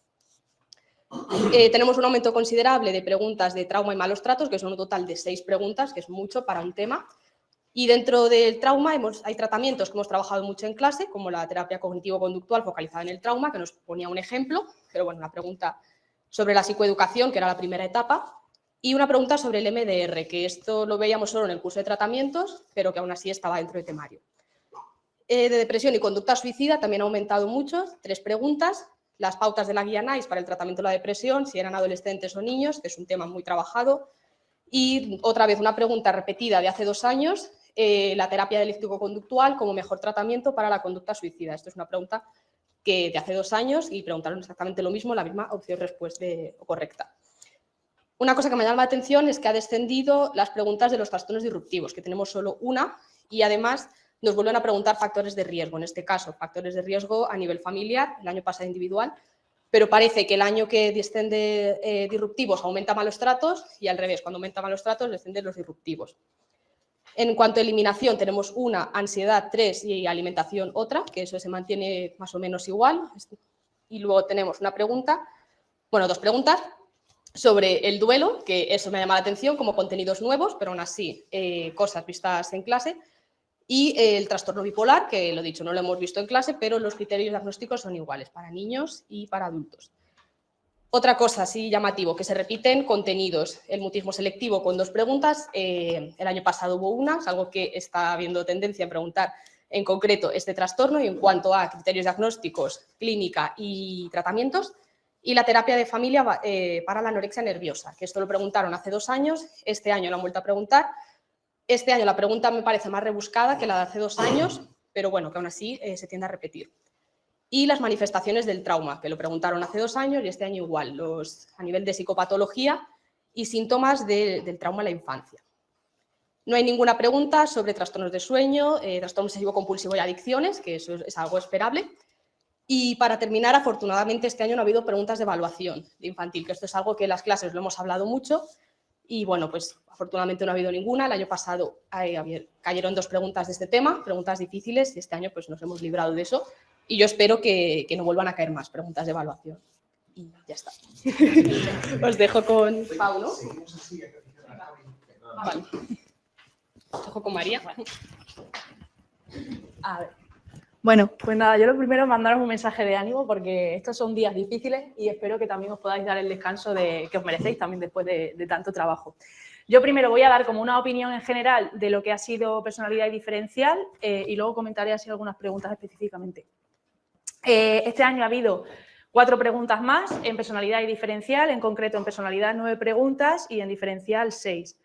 Tenemos un aumento considerable de preguntas de trauma y malos tratos, que son un total de 6 preguntas, que es mucho para un tema. Y dentro del trauma hay tratamientos que hemos trabajado mucho en clase, como la terapia cognitivo-conductual focalizada en el trauma, que nos ponía un ejemplo, pero bueno, una pregunta sobre la psicoeducación, que era la primera etapa, y una pregunta sobre el MDR, que esto lo veíamos solo en el curso de tratamientos, pero que aún así estaba dentro del temario. De depresión y conducta suicida también ha aumentado mucho, 3 preguntas, las pautas de la guía NICE para el tratamiento de la depresión, si eran adolescentes o niños, que es un tema muy trabajado, y otra vez una pregunta repetida de hace 2 años, la terapia dialéctico-conductual como mejor tratamiento para la conducta suicida. Esto es una pregunta que de hace 2 años y preguntaron exactamente lo mismo, la misma opción-respuesta correcta. Una cosa que me llama la atención es que ha descendido las preguntas de los trastornos disruptivos, que tenemos solo una, y además nos vuelven a preguntar factores de riesgo, en este caso, factores de riesgo a nivel familiar, el año pasado individual, pero parece que el año que desciende disruptivos aumenta malos tratos y al revés, cuando aumenta malos tratos descienden los disruptivos. En cuanto a eliminación, tenemos una, ansiedad 3 y alimentación otra, que eso se mantiene más o menos igual. Y luego tenemos una pregunta, bueno, dos preguntas sobre el duelo, que eso me llama la atención como contenidos nuevos, pero aún así cosas vistas en clase. Y el trastorno bipolar, que lo dicho, no lo hemos visto en clase, pero los criterios diagnósticos son iguales para niños y para adultos. Otra cosa, sí llamativo, que se repiten contenidos. El mutismo selectivo con 2 preguntas. El año pasado hubo una, es algo que está habiendo tendencia a preguntar en concreto este trastorno y en cuanto a criterios diagnósticos, clínica y tratamientos. Y la terapia de familia para la anorexia nerviosa, que esto lo preguntaron hace 2 años, este año lo han vuelto a preguntar. Este año la pregunta me parece más rebuscada que la de hace 2 años, pero bueno, que aún así se tiende a repetir. Y las manifestaciones del trauma, que lo preguntaron hace 2 años y este año igual, a nivel de psicopatología y síntomas del trauma en la infancia. No hay ninguna pregunta sobre trastornos de sueño, trastorno obsesivo compulsivo y adicciones, que eso es algo esperable. Y para terminar, afortunadamente este año no ha habido preguntas de evaluación de infantil, que esto es algo que en las clases lo hemos hablado mucho y bueno, pues afortunadamente no ha habido ninguna. El año pasado cayeron 2 preguntas de este tema, preguntas difíciles, y este año pues nos hemos librado de eso. Y yo espero que no vuelvan a caer más preguntas de evaluación. Y ya está. Os dejo con Pau, ¿no? Vale. Os dejo con María. A ver. Bueno, pues nada, yo lo primero mandaros un mensaje de ánimo porque estos son días difíciles y espero que también os podáis dar el descanso que os merecéis también después de tanto trabajo. Yo primero voy a dar como una opinión en general de lo que ha sido personalidad y diferencial y luego comentaré así algunas preguntas específicamente. Este año ha habido 4 preguntas más en personalidad y diferencial, en concreto en personalidad 9 preguntas y en diferencial 6.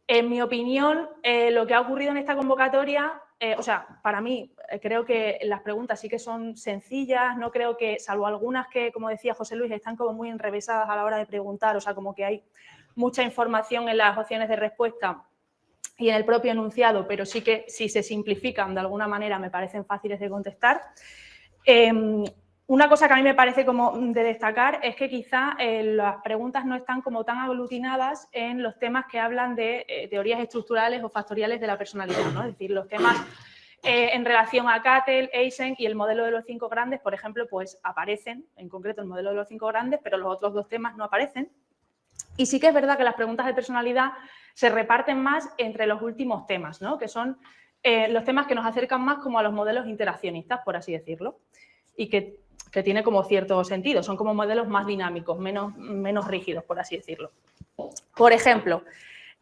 En mi opinión, lo que ha ocurrido en esta convocatoria, o sea, para mí creo que las preguntas sí que son sencillas, no creo que, salvo algunas que, como decía José Luis, están como muy enrevesadas a la hora de preguntar, o sea, como que hay mucha información en las opciones de respuesta y en el propio enunciado, pero sí que si se simplifican de alguna manera me parecen fáciles de contestar. Una cosa que a mí me parece como de destacar es que quizá las preguntas no están como tan aglutinadas en los temas que hablan de teorías estructurales o factoriales de la personalidad, ¿no? Es decir, los temas en relación a Cattell, Eysenck y el modelo de los 5 grandes, por ejemplo, pues aparecen, en concreto el modelo de los 5 grandes, pero los otros 2 temas no aparecen. Y sí que es verdad que las preguntas de personalidad se reparten más entre los últimos temas, ¿no? Que son los temas que nos acercan más como a los modelos interaccionistas, por así decirlo, y que tiene como cierto sentido, son como modelos más dinámicos, menos rígidos, por así decirlo. Por ejemplo,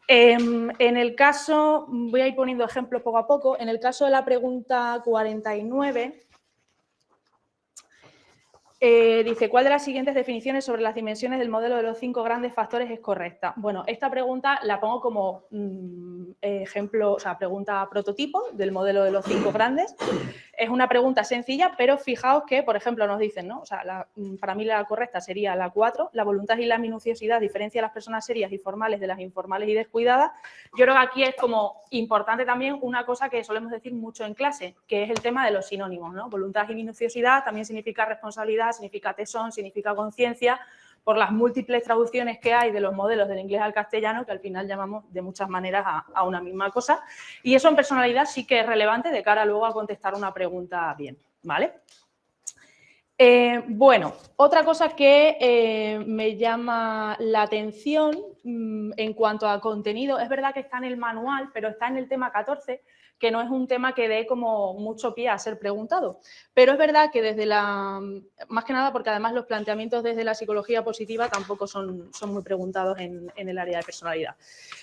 en el caso, voy a ir poniendo ejemplos poco a poco, en el caso de la pregunta 49, dice, ¿cuál de las siguientes definiciones sobre las dimensiones del modelo de los 5 grandes factores es correcta? Bueno, esta pregunta la pongo como ejemplo, o sea, pregunta prototipo del modelo de los 5 grandes. Es una pregunta sencilla, pero fijaos que, por ejemplo, nos dicen, ¿no? O sea, para mí la correcta sería la 4, la voluntad y la minuciosidad diferencia a las personas serias y formales de las informales y descuidadas. Yo creo que aquí es como importante también una cosa que solemos decir mucho en clase, que es el tema de los sinónimos, ¿no? Voluntad y minuciosidad también significa responsabilidad, significa tesón, significa conciencia, por las múltiples traducciones que hay de los modelos del inglés al castellano, que al final llamamos de muchas maneras a una misma cosa. Y eso en personalidad sí que es relevante de cara luego a contestar una pregunta bien, ¿vale? Bueno, otra cosa que me llama la atención en cuanto a contenido, es verdad que está en el manual, pero está en el tema 14, que no es un tema que dé como mucho pie a ser preguntado. Pero es verdad que desde más que nada porque además los planteamientos desde la psicología positiva tampoco son muy preguntados en el área de personalidad.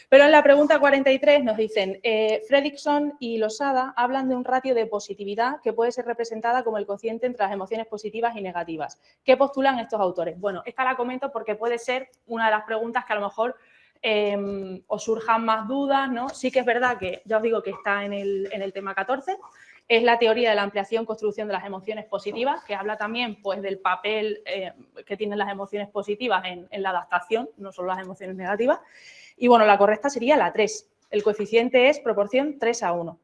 Pero en la pregunta 43 nos dicen, Fredrickson y Losada hablan de un ratio de positividad que puede ser representada como el cociente entre las emociones positivas y negativas. ¿Qué postulan estos autores? Bueno, esta la comento porque puede ser una de las preguntas que a lo mejor os surjan más dudas, ¿no? Sí que es verdad que, ya os digo que está en el tema 14, es la teoría de la ampliación construcción de las emociones positivas, que habla también pues, del papel que tienen las emociones positivas en la adaptación, no solo las emociones negativas. Y bueno, la correcta sería la 3. El coeficiente es proporción 3:1.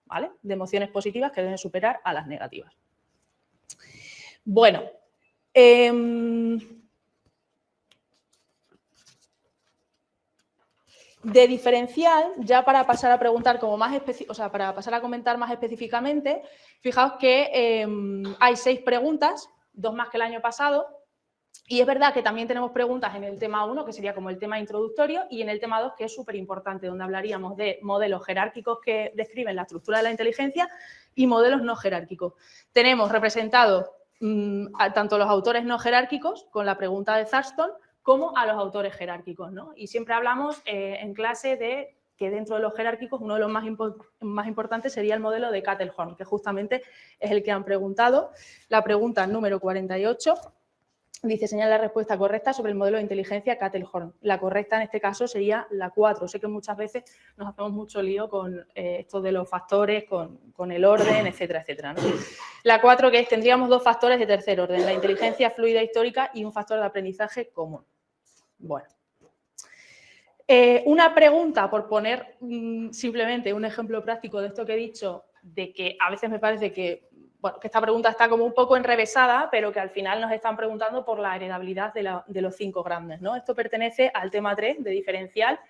¿vale? De emociones positivas que deben superar a las negativas. Bueno, de diferencial, ya para pasar a preguntar como más para pasar a comentar más específicamente, fijaos que hay 6 preguntas, 2 más que el año pasado, y es verdad que también tenemos preguntas en el tema 1, que sería como el tema introductorio, y en el tema 2, que es súper importante, donde hablaríamos de modelos jerárquicos que describen la estructura de la inteligencia y modelos no jerárquicos. Tenemos representados tanto los autores no jerárquicos, con la pregunta de Thurston, como a los autores jerárquicos, ¿no? Y siempre hablamos en clase de que dentro de los jerárquicos uno de los más importantes sería el modelo de Kattelhorn, que justamente es el que han preguntado. La pregunta número 48 dice, señala la respuesta correcta sobre el modelo de inteligencia Kattelhorn. La correcta en este caso sería la 4. Sé que muchas veces nos hacemos mucho lío con esto de los factores, con el orden, etcétera, etcétera, ¿no? La 4, que es, tendríamos 2 factores de tercer orden, la inteligencia fluida histórica y un factor de aprendizaje común. Bueno. Una pregunta, por poner simplemente un ejemplo práctico de esto que he dicho, de que a veces me parece que, bueno, que esta pregunta está como un poco enrevesada, pero que al final nos están preguntando por la heredabilidad de los 5 grandes, ¿no? Esto pertenece al tema 3 de diferencial.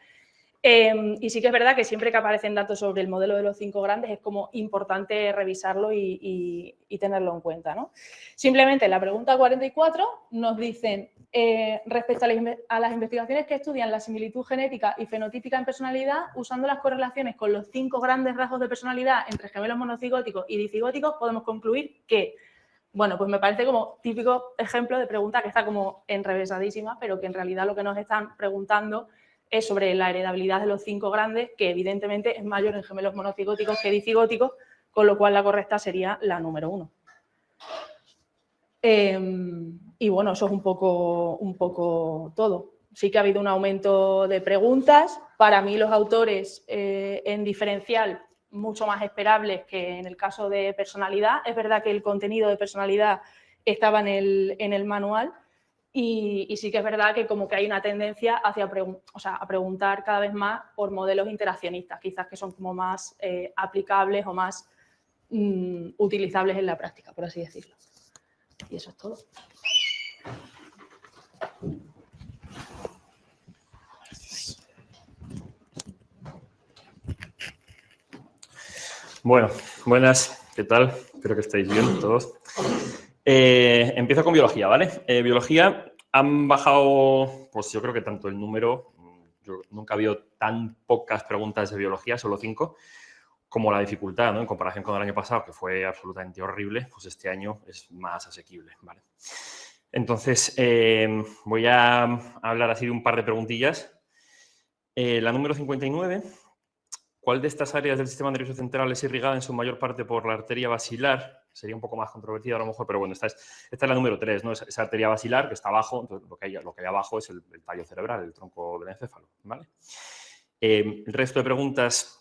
Y sí que es verdad que siempre que aparecen datos sobre el modelo de los 5 grandes es como importante revisarlo y tenerlo en cuenta, ¿no? Simplemente en la pregunta 44 nos dicen, respecto a las investigaciones que estudian la similitud genética y fenotípica en personalidad, usando las correlaciones con los 5 grandes rasgos de personalidad entre gemelos monocigóticos y dicigóticos, podemos concluir que, bueno, pues me parece como típico ejemplo de pregunta que está como enrevesadísima, pero que en realidad lo que nos están preguntando es sobre la heredabilidad de los 5 grandes, que evidentemente es mayor en gemelos monocigóticos que dicigóticos, con lo cual la correcta sería la número 1. Y bueno, eso es un poco todo. Sí que ha habido un aumento de preguntas. Para mí los autores en diferencial mucho más esperables que en el caso de personalidad. Es verdad que el contenido de personalidad estaba en el manual, y sí que es verdad que como que hay una tendencia hacia a preguntar cada vez más por modelos interaccionistas, quizás que son como más aplicables o más utilizables en la práctica, por así decirlo. Y eso es todo. Bueno, buenas, ¿qué tal? Espero que estéis bien todos. Empiezo con biología, ¿vale? Biología han bajado, pues yo creo que tanto el número, yo nunca he habido tan pocas preguntas de biología, solo 5, como la dificultad, ¿no? En comparación con el año pasado, que fue absolutamente horrible, pues este año es más asequible, ¿vale? Entonces, voy a hablar así de un par de preguntillas. La número 59, ¿cuál de estas áreas del sistema nervioso central es irrigada en su mayor parte por la arteria basilar? Sería un poco más controvertida a lo mejor, pero bueno, esta es la número 3, ¿no? Esa arteria basilar que está abajo, entonces lo que hay abajo es el tallo cerebral, el tronco del encéfalo, ¿vale? El resto de preguntas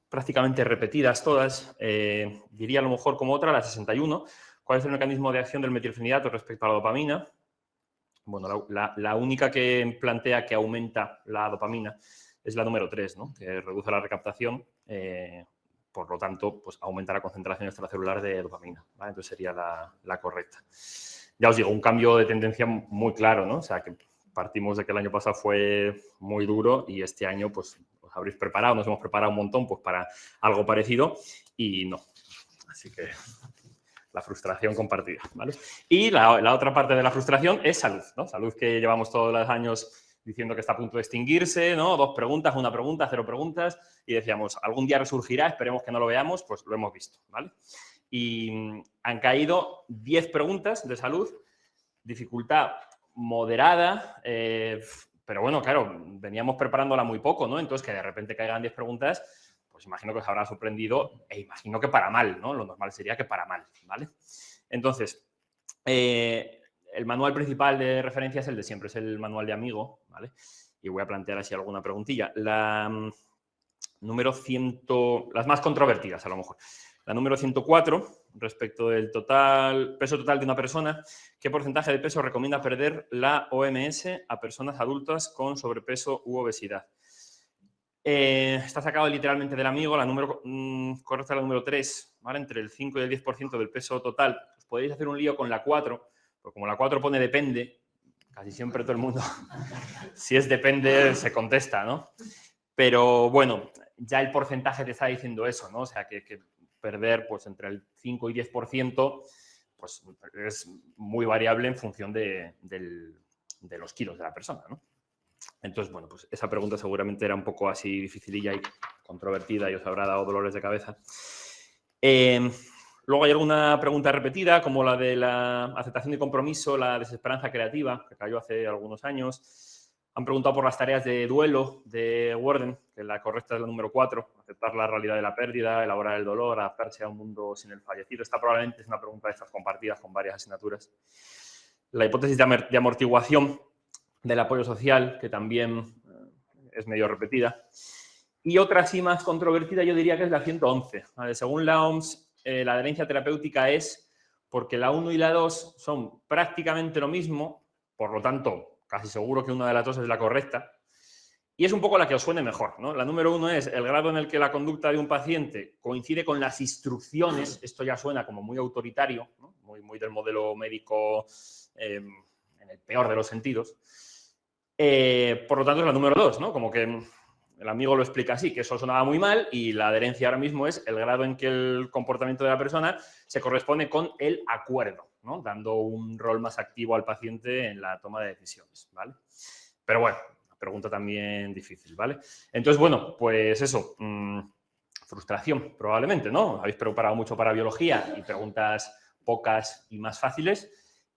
prácticamente repetidas todas, diría a lo mejor como otra, la 61, ¿cuál es el mecanismo de acción del metilfenidato respecto a la dopamina? Bueno, la única que plantea que aumenta la dopamina es la número 3, ¿no? Que reduce la recaptación, por lo tanto, pues aumenta la concentración extracelular de dopamina, ¿vale? Entonces sería la correcta. Ya os digo, un cambio de tendencia muy claro, ¿no? O sea, que partimos de que el año pasado fue muy duro y este año, pues, os habréis preparado, nos hemos preparado un montón, pues, para algo parecido y no. Así que la frustración compartida, ¿vale? Y la otra parte de la frustración es salud, ¿no? Salud que llevamos todos los años diciendo que está a punto de extinguirse, ¿no? 2 preguntas, 1 pregunta, 0 preguntas, y decíamos, algún día resurgirá, esperemos que no lo veamos, pues lo hemos visto, ¿vale? Y han caído 10 preguntas de salud, dificultad moderada, pero bueno, claro, veníamos preparándola muy poco, ¿no? Entonces, que de repente caigan 10 preguntas, pues imagino que os habrá sorprendido e imagino que para mal, ¿no? Lo normal sería que para mal, ¿vale? Entonces, el manual principal de referencia es el de siempre, es el manual de Amigo, ¿vale? Y voy a plantear así alguna preguntilla. La número 100, las más controvertidas a lo mejor. La número 104, respecto del peso total de una persona, ¿qué porcentaje de peso recomienda perder la OMS a personas adultas con sobrepeso u obesidad? Está sacado literalmente del amigo, la número correcta es la número 3, ¿vale? Entre el 5 y el 10% del peso total. Os podéis hacer un lío con la 4, porque como la 4 pone depende, casi siempre todo el mundo, si es depende, se contesta, ¿no? Pero bueno, ya el porcentaje te está diciendo eso, ¿no? O sea, que perder pues, entre el 5 y 10% pues, es muy variable en función de los kilos de la persona, ¿no? Entonces, bueno, pues esa pregunta seguramente era un poco así dificililla y controvertida y os habrá dado dolores de cabeza. Luego hay alguna pregunta repetida, como la de la aceptación y compromiso, la desesperanza creativa, que cayó hace algunos años. Han preguntado por las tareas de duelo de Worden, que la correcta es la número 4, aceptar la realidad de la pérdida, elaborar el dolor, adaptarse a un mundo sin el fallecido. Esta probablemente es una pregunta de estas compartidas con varias asignaturas. La hipótesis de amortiguación del apoyo social, que también es medio repetida. Y otra sí más controvertida yo diría que es la 111. ¿Vale? Según la OMS, la adherencia terapéutica es porque la 1 y la 2 son prácticamente lo mismo, por lo tanto, casi seguro que una de las dos es la correcta. Y es un poco la que os suene mejor, ¿no? La número 1 es el grado en el que la conducta de un paciente coincide con las instrucciones. Esto ya suena como muy autoritario, ¿no? Muy del modelo médico en el peor de los sentidos. Por lo tanto, es la número 2, ¿no? Como que el amigo lo explica así, que eso sonaba muy mal y la adherencia ahora mismo es el grado en que el comportamiento de la persona se corresponde con el acuerdo, ¿no? Dando un rol más activo al paciente en la toma de decisiones, ¿vale? Pero bueno, una pregunta también difícil, ¿vale? Entonces, bueno, pues eso, frustración probablemente, ¿no? Habéis preparado mucho para biología y preguntas pocas y más fáciles,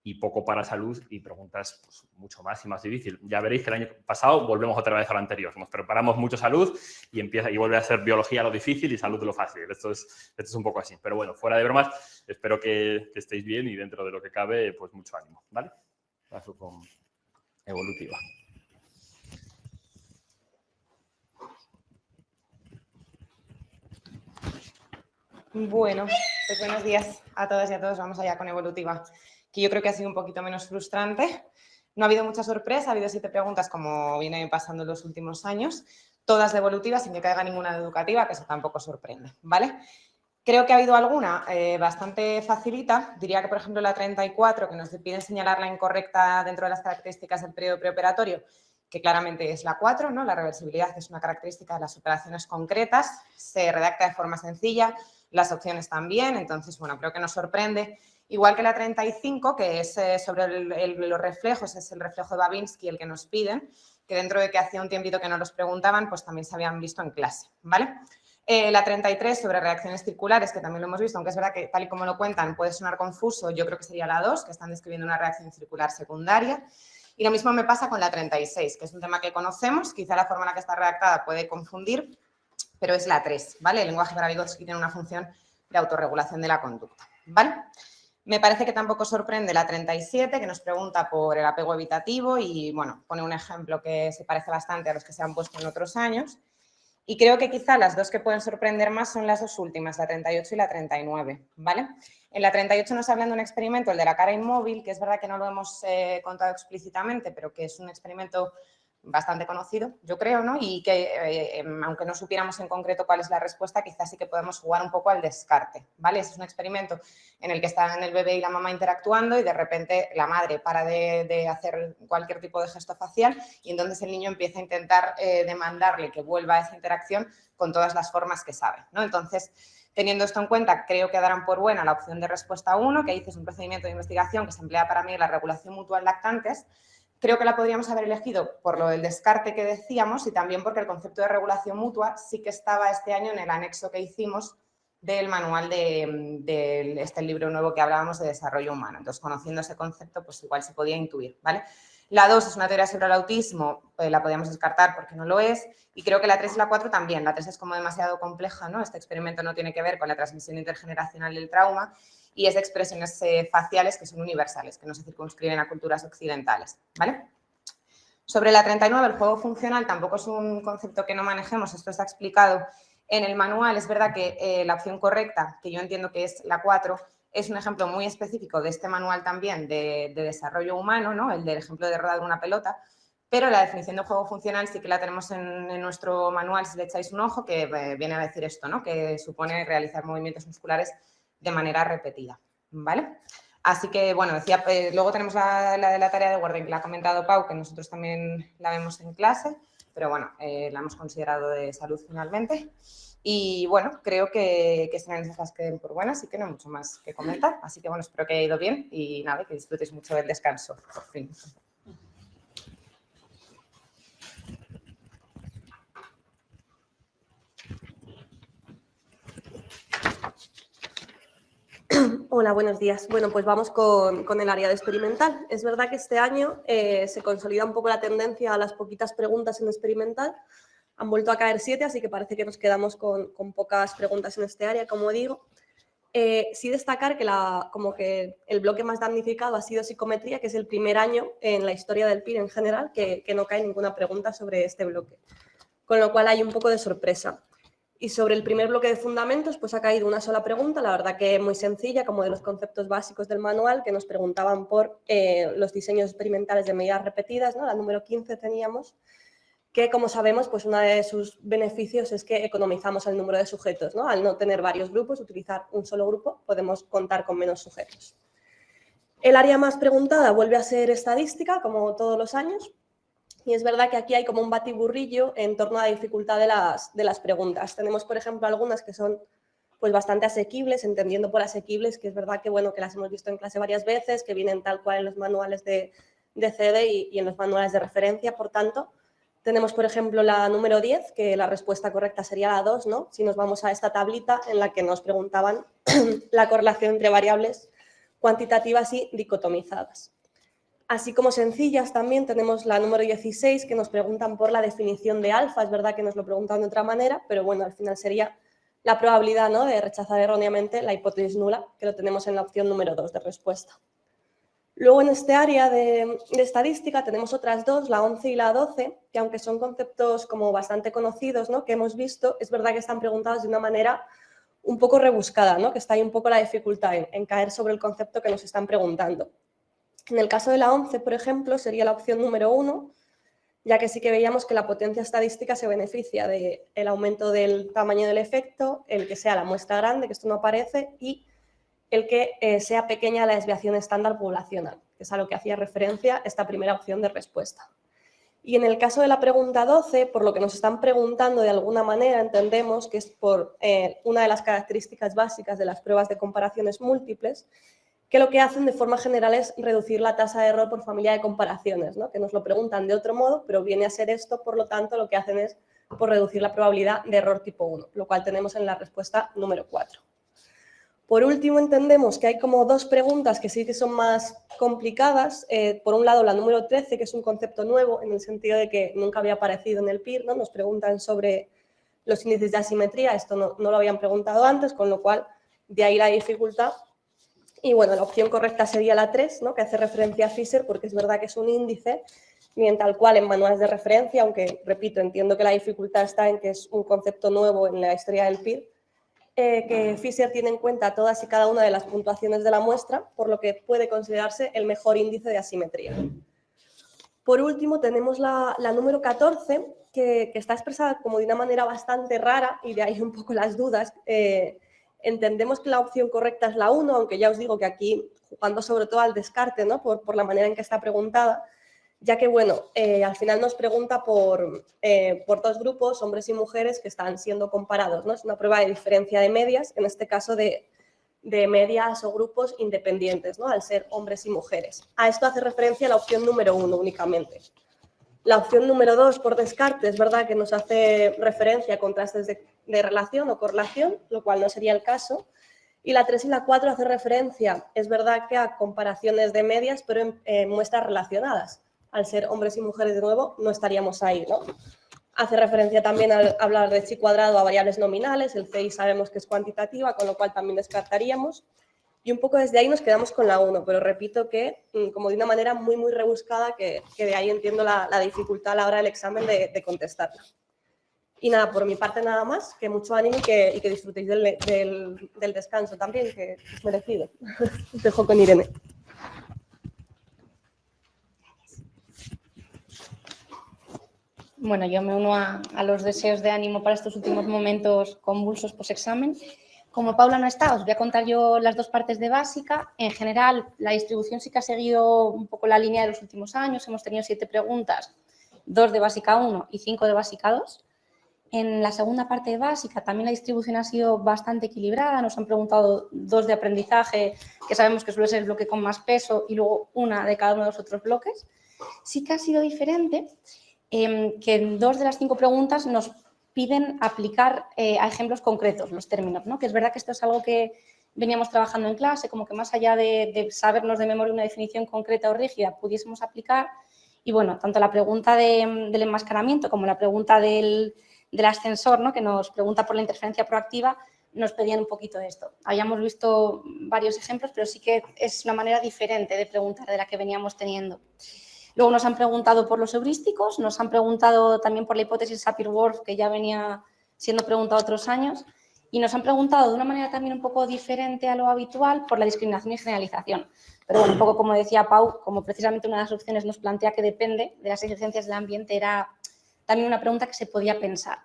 y poco para salud y preguntas pues, mucho más y más difíciles. Ya veréis que el año pasado volvemos otra vez a lo anterior. Nos preparamos mucho salud y vuelve a ser biología lo difícil y salud lo fácil. Esto es un poco así. Pero bueno, fuera de bromas, espero que estéis bien y dentro de lo que cabe, pues mucho ánimo, ¿vale? Paso con evolutiva. Bueno, pues buenos días a todas y a todos. Vamos allá con evolutiva, que yo creo que ha sido un poquito menos frustrante. No ha habido mucha sorpresa, ha habido 7 preguntas como viene pasando en los últimos años, todas de evolutiva sin que caiga ninguna de educativa, que eso tampoco sorprende, ¿vale? Creo que ha habido alguna bastante facilita, diría que por ejemplo la 34, que nos piden señalar la incorrecta dentro de las características del periodo preoperatorio, que claramente es la 4, ¿no? La reversibilidad es una característica de las operaciones concretas, se redacta de forma sencilla, las opciones también, entonces, bueno, creo que nos sorprende. Igual que la 35, que es sobre los reflejos, es el reflejo de Babinski el que nos piden, que dentro de que hacía un tiempito que no los preguntaban, pues también se habían visto en clase, ¿vale? La 33 sobre reacciones circulares, que también lo hemos visto, aunque es verdad que tal y como lo cuentan puede sonar confuso, yo creo que sería la 2, que están describiendo una reacción circular secundaria. Y lo mismo me pasa con la 36, que es un tema que conocemos, quizá la forma en la que está redactada puede confundir, pero es la 3, ¿vale? El lenguaje para Vygotsky tiene una función de autorregulación de la conducta, ¿vale? Me parece que tampoco sorprende la 37, que nos pregunta por el apego evitativo y, bueno, pone un ejemplo que se parece bastante a los que se han puesto en otros años. Y creo que quizá las dos que pueden sorprender más son las dos últimas, la 38 y la 39, ¿vale? En la 38 nos hablan de un experimento, el de la cara inmóvil, que es verdad que no lo hemos contado explícitamente, pero que es un experimento bastante conocido, yo creo, ¿no? Y que, aunque no supiéramos en concreto cuál es la respuesta, quizás sí que podemos jugar un poco al descarte, ¿vale? Ese es un experimento en el que están el bebé y la mamá interactuando y de repente la madre para de hacer cualquier tipo de gesto facial y entonces el niño empieza a intentar demandarle que vuelva a esa interacción con todas las formas que sabe, ¿no? Entonces, teniendo esto en cuenta, creo que darán por buena la opción de respuesta 1, que dice es un procedimiento de investigación que se emplea para medir la regulación mutua en lactantes. Creo que la podríamos haber elegido por lo del descarte que decíamos y también porque el concepto de regulación mutua sí que estaba este año en el anexo que hicimos del manual de este libro nuevo que hablábamos de desarrollo humano. Entonces, conociendo ese concepto, pues igual se podía intuir, ¿vale? La 2 es una teoría sobre el autismo, la podíamos descartar porque no lo es, y creo que la 3 y la 4 también. La 3 es como demasiado compleja, ¿no? Este experimento no tiene que ver con la transmisión intergeneracional del trauma y es de expresiones faciales que son universales, que no se circunscriben a culturas occidentales, ¿vale? Sobre la 39, el juego funcional tampoco es un concepto que no manejemos, esto está explicado en el manual. Es verdad que la opción correcta, que yo entiendo que es la 4, es un ejemplo muy específico de este manual también de desarrollo humano, ¿no? El del ejemplo de rodar una pelota, pero la definición de juego funcional sí que la tenemos en nuestro manual, si le echáis un ojo, que viene a decir esto, ¿no? Que supone realizar movimientos musculares de manera repetida, ¿vale? Así que, bueno, decía, luego tenemos la de la tarea de Wording, que la ha comentado Pau, que nosotros también la vemos en clase, pero bueno, la hemos considerado de salud finalmente. Y bueno, creo que serán esas las que den por buenas, así que no hay mucho más que comentar. Así que bueno, espero que haya ido bien y nada, que disfrutéis mucho del descanso, por fin. Hola, buenos días. Bueno, pues vamos con el área de experimental. Es verdad que este año se consolida un poco la tendencia a las poquitas preguntas en experimental. Han vuelto a caer 7, así que parece que nos quedamos con pocas preguntas en este área, como digo. Sí destacar que como que el bloque más damnificado ha sido psicometría, que es el primer año en la historia del PIR en general que no cae ninguna pregunta sobre este bloque. Con lo cual hay un poco de sorpresa. Y sobre el primer bloque de fundamentos, pues ha caído una sola pregunta, la verdad que muy sencilla, como de los conceptos básicos del manual, que nos preguntaban por los diseños experimentales de medidas repetidas, ¿no? La número 15 teníamos, que como sabemos, pues uno de sus beneficios es que economizamos el número de sujetos, ¿no? Al no tener varios grupos, utilizar un solo grupo, podemos contar con menos sujetos. El área más preguntada vuelve a ser estadística, como todos los años. Y es verdad que aquí hay como un batiburrillo en torno a la dificultad de las preguntas. Tenemos, por ejemplo, algunas que son pues, bastante asequibles, entendiendo por asequibles que es verdad que, bueno, que las hemos visto en clase varias veces, que vienen tal cual en los manuales de CD y en los manuales de referencia. Por tanto, tenemos, por ejemplo, la número 10, que la respuesta correcta sería la 2, ¿no? Si nos vamos a esta tablita en la que nos preguntaban la correlación entre variables cuantitativas y dicotomizadas. Así como sencillas también tenemos la número 16, que nos preguntan por la definición de alfa. Es verdad que nos lo preguntan de otra manera, pero bueno, al final sería la probabilidad, ¿no?, de rechazar erróneamente la hipótesis nula, que lo tenemos en la opción número 2 de respuesta. Luego en este área de estadística tenemos otras dos, la 11 y la 12, que aunque son conceptos como bastante conocidos, ¿no?, que hemos visto, es verdad que están preguntados de una manera un poco rebuscada, ¿no?, que está ahí un poco la dificultad en caer sobre el concepto que nos están preguntando. En el caso de la 11, por ejemplo, sería la opción número 1, ya que sí que veíamos que la potencia estadística se beneficia del aumento del tamaño del efecto, el que sea la muestra grande, que esto no aparece, y el que sea pequeña la desviación estándar poblacional, que es a lo que hacía referencia esta primera opción de respuesta. Y en el caso de la pregunta 12, por lo que nos están preguntando de alguna manera, entendemos que es por una de las características básicas de las pruebas de comparaciones múltiples, que lo que hacen de forma general es reducir la tasa de error por familia de comparaciones, ¿no?, que nos lo preguntan de otro modo, pero viene a ser esto, por lo tanto, lo que hacen es por reducir la probabilidad de error tipo 1, lo cual tenemos en la respuesta número 4. Por último, entendemos que hay como dos preguntas que sí que son más complicadas. Por un lado, la número 13, que es un concepto nuevo, en el sentido de que nunca había aparecido en el PIR, ¿no? Nos preguntan sobre los índices de asimetría, esto no lo habían preguntado antes, con lo cual de ahí la dificultad. Y bueno, la opción correcta sería la 3, ¿no?, que hace referencia a Fisher, porque es verdad que es un índice, bien tal cual en manuales de referencia, aunque, repito, entiendo que la dificultad está en que es un concepto nuevo en la historia del PIR, que Fisher tiene en cuenta todas y cada una de las puntuaciones de la muestra, por lo que puede considerarse el mejor índice de asimetría. Por último, tenemos la número 14, que está expresada como de una manera bastante rara, y de ahí un poco las dudas. Entendemos que la opción correcta es la 1, aunque ya os digo que aquí, jugando sobre todo al descarte, ¿no?, por la manera en que está preguntada, ya que, bueno, al final nos pregunta por dos grupos, hombres y mujeres, que están siendo comparados, ¿no? Es una prueba de diferencia de medias, en este caso de medias o grupos independientes, ¿no?, al ser hombres y mujeres. A esto hace referencia la opción número 1 únicamente. La opción número 2, por descarte, es verdad que nos hace referencia a contrastes de relación o correlación, lo cual no sería el caso. Y la 3 y la 4 hace referencia, es verdad que a comparaciones de medias, pero en muestras relacionadas. Al ser hombres y mujeres de nuevo, no estaríamos ahí, ¿no? Hace referencia también al hablar de chi cuadrado a variables nominales, el CI sabemos que es cuantitativa, con lo cual también descartaríamos. Y un poco desde ahí nos quedamos con la 1, pero repito que como de una manera muy, muy rebuscada, que de ahí entiendo la dificultad a la hora del examen de contestarla. Y nada, por mi parte nada más, que mucho ánimo y que disfrutéis del descanso también, que es merecido. Os dejo con Irene. Bueno, yo me uno a los deseos de ánimo para estos últimos momentos convulsos post-examen. Como Paula no está, os voy a contar yo las dos partes de básica. En general, la distribución sí que ha seguido un poco la línea de los últimos años. Hemos tenido 7 preguntas, 2 de básica 1 y 5 de básica 2. En la segunda parte de básica también la distribución ha sido bastante equilibrada. Nos han preguntado 2 de aprendizaje, que sabemos que suele ser el bloque con más peso, y luego una de cada uno de los otros bloques. Sí que ha sido diferente que en 2 de las 5 preguntas nos piden aplicar a ejemplos concretos los términos, ¿no? Que es verdad que esto es algo que veníamos trabajando en clase, como que más allá de sabernos de memoria una definición concreta o rígida, pudiésemos aplicar. Y bueno, tanto la pregunta del enmascaramiento como la pregunta del ascensor, ¿no? Que nos pregunta por la interferencia proactiva, nos pedían un poquito de esto. Habíamos visto varios ejemplos, pero sí que es una manera diferente de preguntar de la que veníamos teniendo. Luego nos han preguntado por los heurísticos, nos han preguntado también por la hipótesis Sapir-Whorf, que ya venía siendo preguntada otros años, y nos han preguntado de una manera también un poco diferente a lo habitual por la discriminación y generalización. Pero bueno, un poco como decía Pau, como precisamente una de las opciones nos plantea que depende de las exigencias del ambiente, era también una pregunta que se podía pensar.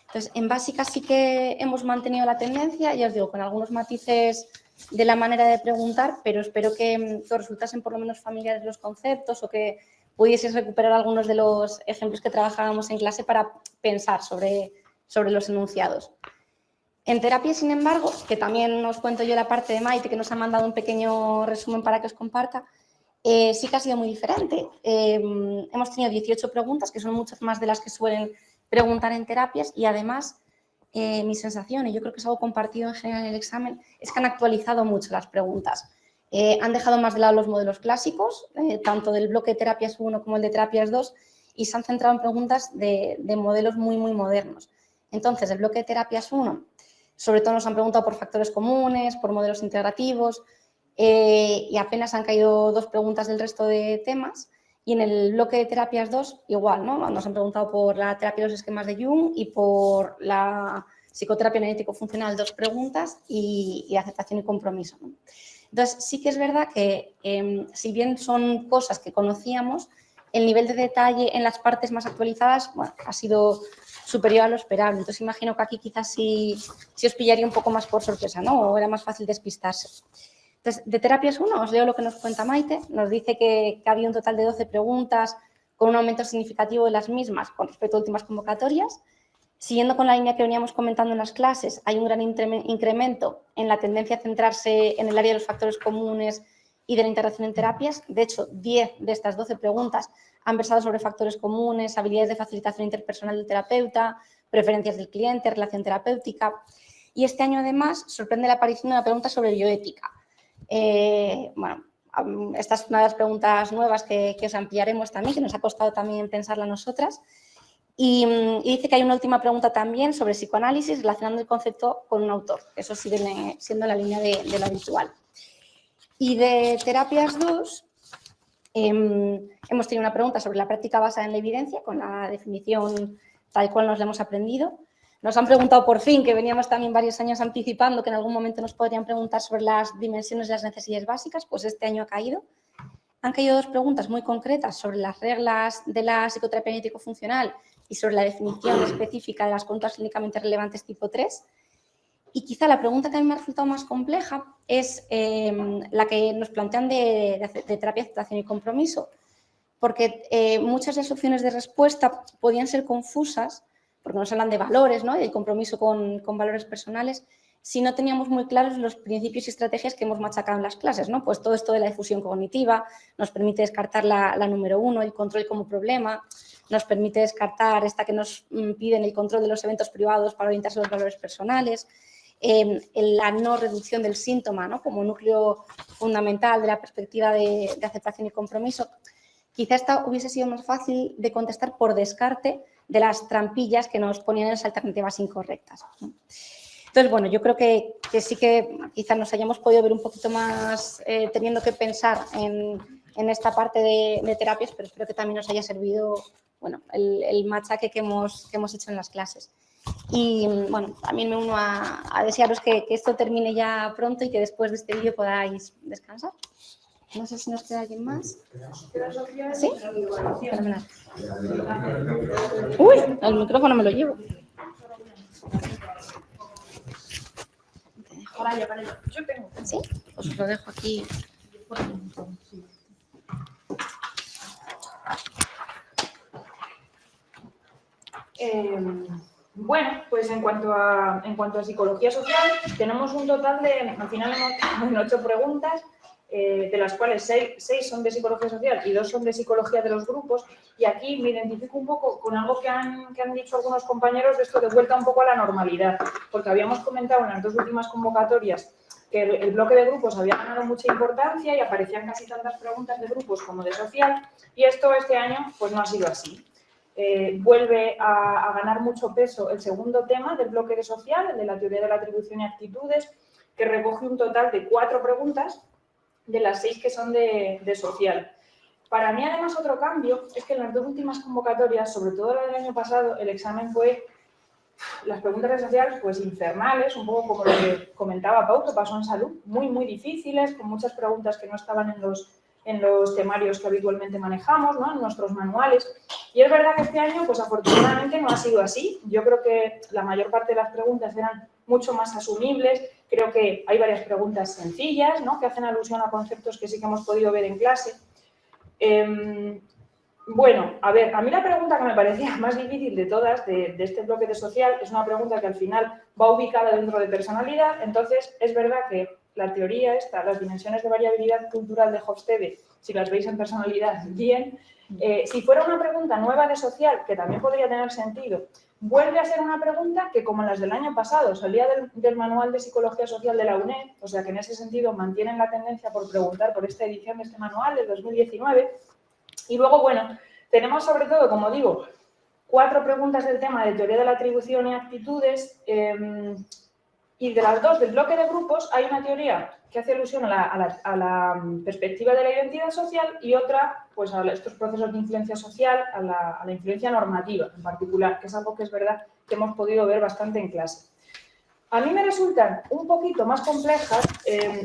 Entonces, en básica sí que hemos mantenido la tendencia, ya os digo, con algunos matices de la manera de preguntar, pero espero que os resultasen por lo menos familiares los conceptos o que pudieseis recuperar algunos de los ejemplos que trabajábamos en clase para pensar sobre los enunciados. En terapia, sin embargo, que también os cuento yo la parte de Maite, que nos ha mandado un pequeño resumen para que os comparta, sí que ha sido muy diferente. Hemos tenido 18 preguntas, que son muchas más de las que suelen preguntar en terapias, y además mi sensación, y yo creo que es algo compartido en general en el examen, es que han actualizado mucho las preguntas. Han dejado más de lado los modelos clásicos, tanto del bloque de terapias 1 como el de terapias 2, y se han centrado en preguntas de modelos muy, muy modernos. Entonces, el bloque de terapias 1, sobre todo nos han preguntado por factores comunes, por modelos integrativos, y apenas han caído 2 preguntas del resto de temas. Y en el bloque de terapias 2, igual, ¿no? Nos han preguntado por la terapia de los esquemas de Jung y por la psicoterapia analítico-funcional 2 preguntas y aceptación y compromiso, ¿no? Entonces, sí que es verdad que si bien son cosas que conocíamos, el nivel de detalle en las partes más actualizadas, bueno, ha sido superior a lo esperable. Entonces, imagino que aquí quizás sí os pillaría un poco más por sorpresa, ¿no? O era más fácil despistarse. Entonces, de terapias 1, os leo lo que nos cuenta Maite. Nos dice que había un total de 12 preguntas con un aumento significativo de las mismas con respecto a últimas convocatorias. Siguiendo con la línea que veníamos comentando en las clases, hay un gran incremento en la tendencia a centrarse en el área de los factores comunes y de la integración en terapias. De hecho, 10 de estas 12 preguntas han versado sobre factores comunes, habilidades de facilitación interpersonal del terapeuta, preferencias del cliente, relación terapéutica. Y este año, además, sorprende la aparición de una pregunta sobre bioética. Bueno, esta es una de las preguntas nuevas que os ampliaremos también, que nos ha costado también pensarla a nosotras. Y dice que hay una última pregunta también sobre psicoanálisis relacionando el concepto con un autor. Eso sí viene siendo la línea de lo habitual. Y de terapias 2, hemos tenido una pregunta sobre la práctica basada en la evidencia, con la definición tal cual nos la hemos aprendido. Nos han preguntado por fin, que veníamos también varios años anticipando, que en algún momento nos podrían preguntar sobre las dimensiones de las necesidades básicas, pues este año ha caído. Han caído 2 preguntas muy concretas sobre las reglas de la psicoterapia analítico-funcional y sobre la definición específica de las conductas clínicamente relevantes tipo 3. Y quizá la pregunta que a mí me ha resultado más compleja es la que nos plantean de terapia, aceptación y compromiso, porque muchas de las opciones de respuesta podían ser confusas, porque nos hablan de valores, ¿no? Y el compromiso con valores personales, si no teníamos muy claros los principios y estrategias que hemos machacado en las clases, ¿no? Pues todo esto de la difusión cognitiva nos permite descartar la número 1, el control como problema, nos permite descartar esta que nos piden el control de los eventos privados para orientarse a los valores personales, la no reducción del síntoma, ¿no? Como núcleo fundamental de la perspectiva de aceptación y compromiso. Quizá esta hubiese sido más fácil de contestar por descarte de las trampillas que nos ponían en las alternativas incorrectas, ¿no? Entonces, bueno, yo creo que sí que quizás nos hayamos podido ver un poquito más teniendo que pensar en esta parte de terapias, pero espero que también nos haya servido, bueno, el machaque que hemos hecho en las clases. Y, bueno, también me uno a desearos que esto termine ya pronto y que después de este vídeo podáis descansar. No sé si nos queda alguien más. ¿Sí? Fenomenal. Uy, el micrófono me lo llevo. Yo tengo. ¿Sí? Os lo dejo aquí. Bueno, pues en cuanto a psicología social, tenemos un total de, al final hemos 8 preguntas, de las cuales 6 son de psicología social y 2 son de psicología de los grupos. Y aquí me identifico un poco con algo que han dicho algunos compañeros de esto de vuelta un poco a la normalidad, porque habíamos comentado en las 2 últimas convocatorias que el bloque de grupos había ganado mucha importancia y aparecían casi tantas preguntas de grupos como de social, y esto este año pues no ha sido así. Vuelve a ganar mucho peso el segundo tema del bloque de social, el de la teoría de la atribución y actitudes, que recoge un total de 4 preguntas de las 6 que son de social. Para mí, además, otro cambio es que en las 2 últimas convocatorias, sobre todo la del año pasado, el examen fue, las preguntas de social, pues infernales, un poco como lo que comentaba Pau, que pasó en salud, muy difíciles, con muchas preguntas que no estaban en los temarios que habitualmente manejamos, ¿no? En nuestros manuales. Y es verdad que este año, pues afortunadamente no ha sido así. Yo creo que la mayor parte de las preguntas eran mucho más asumibles. Creo que hay varias preguntas sencillas, ¿no? Que hacen alusión a conceptos que sí que hemos podido ver en clase. Bueno, a ver, a mí la pregunta que me parecía más difícil de todas, de este bloque de social, es una pregunta que al final va ubicada dentro de personalidad. Entonces, es verdad que la teoría esta, las dimensiones de variabilidad cultural de Hofstede, si las veis en personalidad, bien. Si fuera una pregunta nueva de social, que también podría tener sentido, vuelve a ser una pregunta que, como las del año pasado, salía del Manual de Psicología Social de la UNED, o sea que en ese sentido mantienen la tendencia por preguntar por esta edición de este manual del 2019. Y luego, bueno, tenemos sobre todo, como digo, 4 preguntas del tema de teoría de la atribución y actitudes, y de las 2 del bloque de grupos hay una teoría que hace alusión a la perspectiva de la identidad social y otra, pues a estos procesos de influencia social, a la influencia normativa en particular, que es algo que es verdad que hemos podido ver bastante en clase. A mí me resultan un poquito más complejas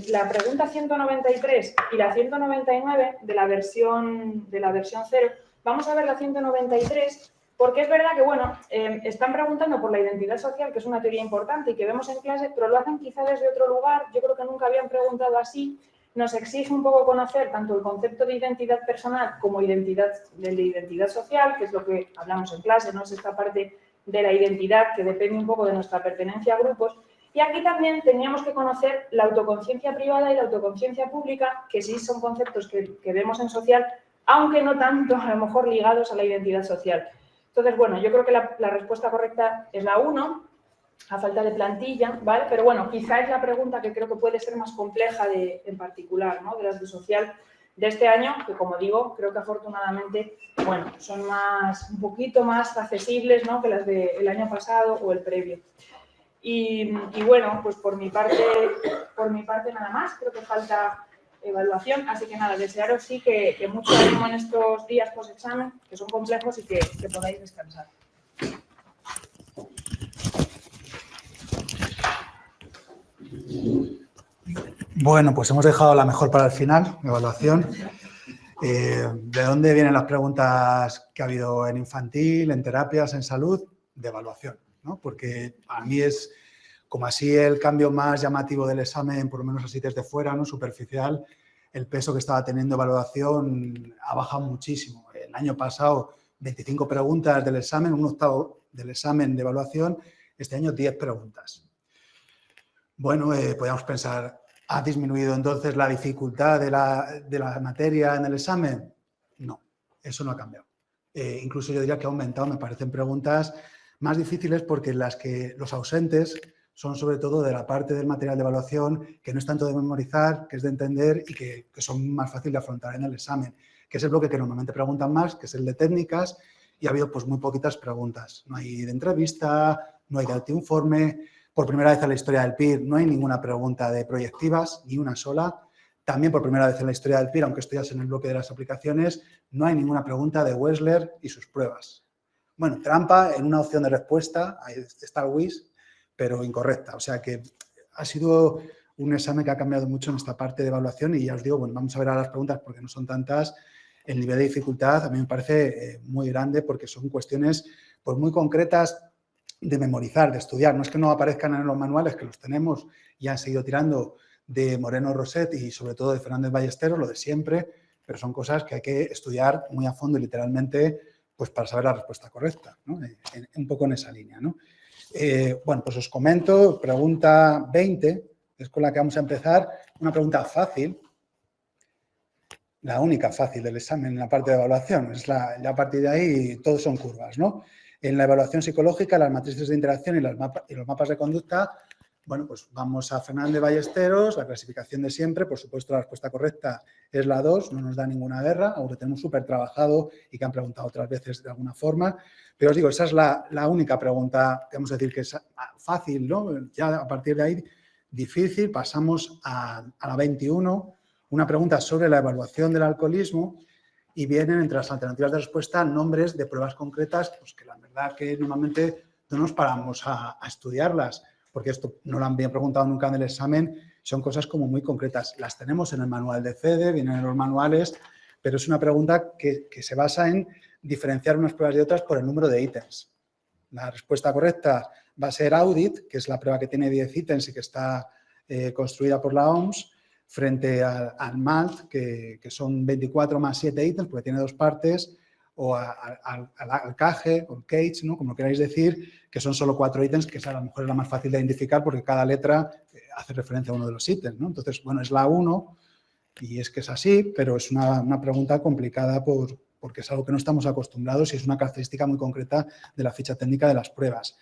la pregunta 193 y la 199 de la versión 0. Vamos a ver la 193, porque es verdad que, bueno, están preguntando por la identidad social, que es una teoría importante y que vemos en clase, pero lo hacen quizá desde otro lugar. Yo creo que nunca habían preguntado así. Nos exige un poco conocer tanto el concepto de identidad personal como de identidad social, que es lo que hablamos en clase, ¿no? Es esta parte de la identidad que depende un poco de nuestra pertenencia a grupos. Y aquí también teníamos que conocer la autoconciencia privada y la autoconciencia pública, que sí son conceptos que vemos en social, aunque no tanto, a lo mejor, ligados a la identidad social. Entonces, bueno, yo creo que la respuesta correcta es la 1, a falta de plantilla, ¿vale? Pero bueno, quizá es la pregunta que creo que puede ser más compleja en particular, ¿no? De las de social de este año, que como digo, creo que afortunadamente, bueno, son un poquito más accesibles, ¿no? Que las del año pasado o el previo. Y bueno, pues por mi parte nada más, creo que falta evaluación, así que nada, desearos sí que mucho ánimo en estos días post-examen, que son complejos y que podáis descansar. Bueno, pues hemos dejado la mejor para el final, evaluación. ¿De dónde vienen las preguntas que ha habido en infantil, en terapias, en salud? De evaluación, ¿no? Porque a mí es como así el cambio más llamativo del examen, por lo menos así desde fuera, ¿no? Superficial, el peso que estaba teniendo evaluación ha bajado muchísimo. El año pasado, 25 preguntas del examen, un octavo del examen de evaluación, este año 10 preguntas. Bueno, podríamos pensar, ¿ha disminuido entonces la dificultad de la materia en el examen? No, eso no ha cambiado. Incluso yo diría que ha aumentado, me parecen preguntas más difíciles porque en las que los ausentes son sobre todo de la parte del material de evaluación que no es tanto de memorizar, que es de entender y que son más fáciles de afrontar en el examen, que es el bloque que normalmente preguntan más, que es el de técnicas, y ha habido pues muy poquitas preguntas. No hay de entrevista, no hay de autoinforme. Por primera vez en la historia del PIR no hay ninguna pregunta de proyectivas, ni una sola. También por primera vez en la historia del PIR, aunque esto ya es en el bloque de las aplicaciones, no hay ninguna pregunta de Wechsler y sus pruebas. Bueno, trampa en una opción de respuesta, ahí está el WIS, pero incorrecta. O sea que ha sido un examen que ha cambiado mucho en esta parte de evaluación y ya os digo, bueno, vamos a ver ahora las preguntas porque no son tantas. El nivel de dificultad a mí me parece muy grande porque son cuestiones pues, muy concretas de memorizar, de estudiar. No es que no aparezcan en los manuales, que los tenemos y han seguido tirando de Moreno Roset y sobre todo de Fernández Ballesteros, lo de siempre, pero son cosas que hay que estudiar muy a fondo y literalmente pues para saber la respuesta correcta, ¿no? Un poco en esa línea, ¿no? Bueno, pues os comento, pregunta 20, es con la que vamos a empezar, una pregunta fácil, la única fácil del examen en la parte de evaluación, ya a partir de ahí todos son curvas, ¿no? En la evaluación psicológica, las matrices de interacción y los mapas de conducta, bueno, pues vamos a Fernández Ballesteros, la clasificación de siempre, por supuesto la respuesta correcta es la 2, no nos da ninguna guerra, aunque tenemos súper trabajado y que han preguntado otras veces de alguna forma, pero os digo, esa es la única pregunta que vamos a decir que es fácil, ¿no? Ya a partir de ahí, difícil, pasamos a la 21, una pregunta sobre la evaluación del alcoholismo y vienen entre las alternativas de respuesta nombres de pruebas concretas, pues que la verdad que normalmente no nos paramos a estudiarlas, porque esto no lo han bien preguntado nunca en el examen, son cosas como muy concretas. Las tenemos en el manual de CEDE, vienen en los manuales, pero es una pregunta que se basa en diferenciar unas pruebas de otras por el número de ítems. La respuesta correcta va a ser Audit, que es la prueba que tiene 10 ítems y que está construida por la OMS, frente al MALT, que son 24 más 7 ítems, porque tiene 2 partes, o al CAGE, o CAGE, ¿no? Como queráis decir, que son solo 4 ítems, que a lo mejor es la más fácil de identificar porque cada letra hace referencia a uno de los ítems, ¿no? Entonces, bueno, es la 1 y es que es así, pero es una pregunta complicada porque es algo que no estamos acostumbrados y es una característica muy concreta de la ficha técnica de las pruebas.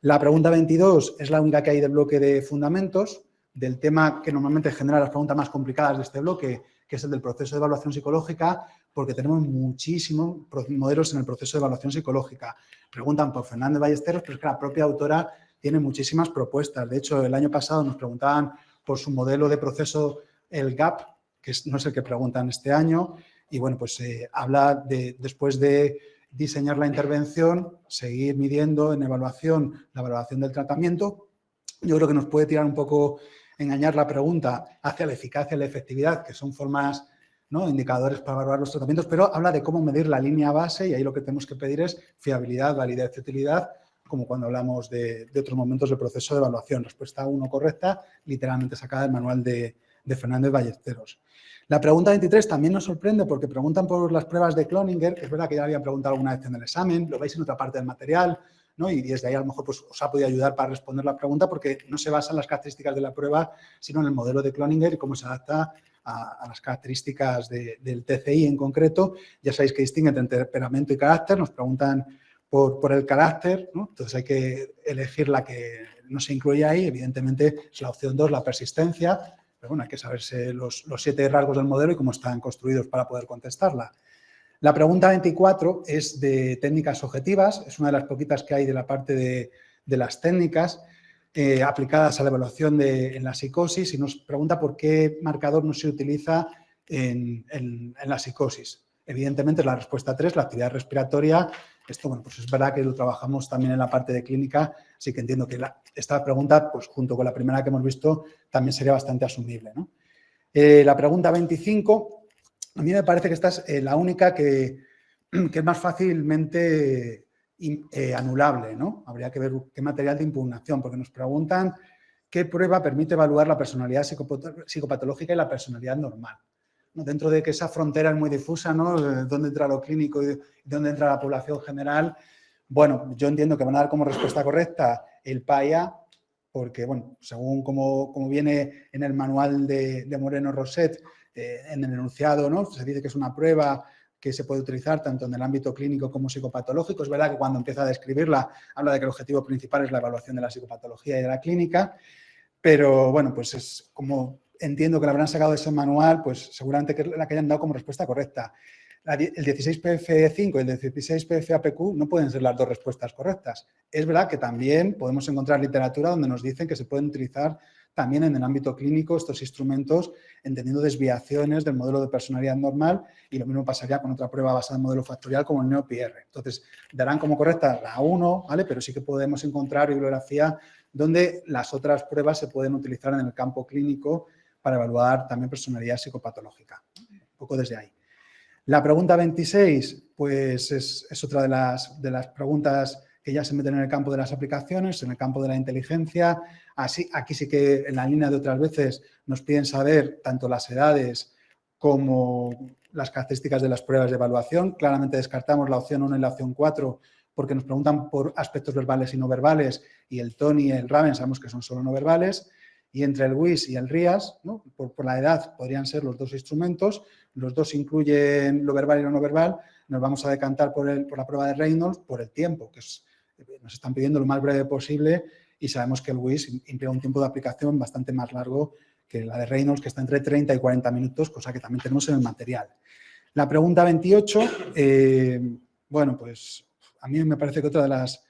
La pregunta 22 es la única que hay del bloque de fundamentos, del tema que normalmente genera las preguntas más complicadas de este bloque, que es el del proceso de evaluación psicológica, porque tenemos muchísimos modelos en el proceso de evaluación psicológica. Preguntan por Fernández Ballesteros, pero es que la propia autora tiene muchísimas propuestas. De hecho, el año pasado nos preguntaban por su modelo de proceso, el GAP, que no es el que preguntan este año, y bueno, pues habla de, después de diseñar la intervención, seguir midiendo en evaluación la valoración del tratamiento. Yo creo que nos puede tirar un poco, engañar la pregunta hacia la eficacia y la efectividad, que son formas, ¿no?, indicadores para evaluar los tratamientos, pero habla de cómo medir la línea base y ahí lo que tenemos que pedir es fiabilidad, validez y utilidad, como cuando hablamos de otros momentos del proceso de evaluación. Respuesta 1 correcta, literalmente sacada del manual de Fernández Ballesteros. La pregunta 23 también nos sorprende porque preguntan por las pruebas de Cloninger, que es verdad que ya habían preguntado alguna vez en el examen, lo veis en otra parte del material, ¿no? Y desde ahí a lo mejor pues, os ha podido ayudar para responder la pregunta porque no se basa en las características de la prueba, sino en el modelo de Cloninger y cómo se adapta a las características del TCI en concreto. Ya sabéis que distinguen entre temperamento y carácter, nos preguntan por el carácter, ¿no? Entonces hay que elegir la que no se incluye ahí, evidentemente es la opción 2, la persistencia, pero bueno, hay que saberse los 7 rasgos del modelo y cómo están construidos para poder contestarla. La pregunta 24 es de técnicas objetivas, es una de las poquitas que hay de la parte de las técnicas aplicadas a la evaluación en la psicosis y nos pregunta por qué marcador no se utiliza en la psicosis. Evidentemente la respuesta 3, la actividad respiratoria. Esto, bueno, pues es verdad que lo trabajamos también en la parte de clínica, así que entiendo que esta pregunta, pues junto con la primera que hemos visto, también sería bastante asumible, ¿no? La pregunta 25, a mí me parece que esta es la única que es más fácilmente anulable, ¿no? Habría que ver qué material de impugnación, porque nos preguntan qué prueba permite evaluar la personalidad psicopatológica y la personalidad normal, ¿no? Dentro de que esa frontera es muy difusa, ¿no? ¿Dónde entra lo clínico y dónde entra la población general? Bueno, yo entiendo que van a dar como respuesta correcta el PAIA, porque, bueno, según como viene en el manual de Moreno Roset, en el enunciado, ¿no?, se dice que es una prueba que se puede utilizar tanto en el ámbito clínico como psicopatológico. Es verdad que cuando empieza a describirla habla de que el objetivo principal es la evaluación de la psicopatología y de la clínica, pero, bueno, pues es como entiendo que la habrán sacado de ese manual, pues seguramente que es la que hayan dado como respuesta correcta. El 16PF5 y el 16PF-APQ no pueden ser las dos respuestas correctas. Es verdad que también podemos encontrar literatura donde nos dicen que se pueden utilizar también en el ámbito clínico estos instrumentos, entendiendo desviaciones del modelo de personalidad normal, y lo mismo pasaría con otra prueba basada en modelo factorial como el NeoPR. Entonces, darán como correcta la 1, ¿vale? Pero sí que podemos encontrar bibliografía donde las otras pruebas se pueden utilizar en el campo clínico para evaluar también personalidad psicopatológica. Un poco desde ahí. La pregunta 26, pues es otra de las preguntas que ya se meten en el campo de las aplicaciones, en el campo de la inteligencia. Aquí sí que en la línea de otras veces nos piden saber tanto las edades como las características de las pruebas de evaluación. Claramente descartamos la opción 1 y la opción 4 porque nos preguntan por aspectos verbales y no verbales, y el TONI y el RAVEN sabemos que son solo no verbales. Y entre el WIS y el RIAS, ¿no? por la edad, podrían ser los dos instrumentos. Los dos incluyen lo verbal y lo no verbal. Nos vamos a decantar por la prueba de Reynolds por el tiempo, que nos están pidiendo lo más breve posible, y sabemos que el WIS implica un tiempo de aplicación bastante más largo que la de Reynolds, que está entre 30 y 40 minutos, cosa que también tenemos en el material. La pregunta 28, bueno, pues a mí me parece que otra de las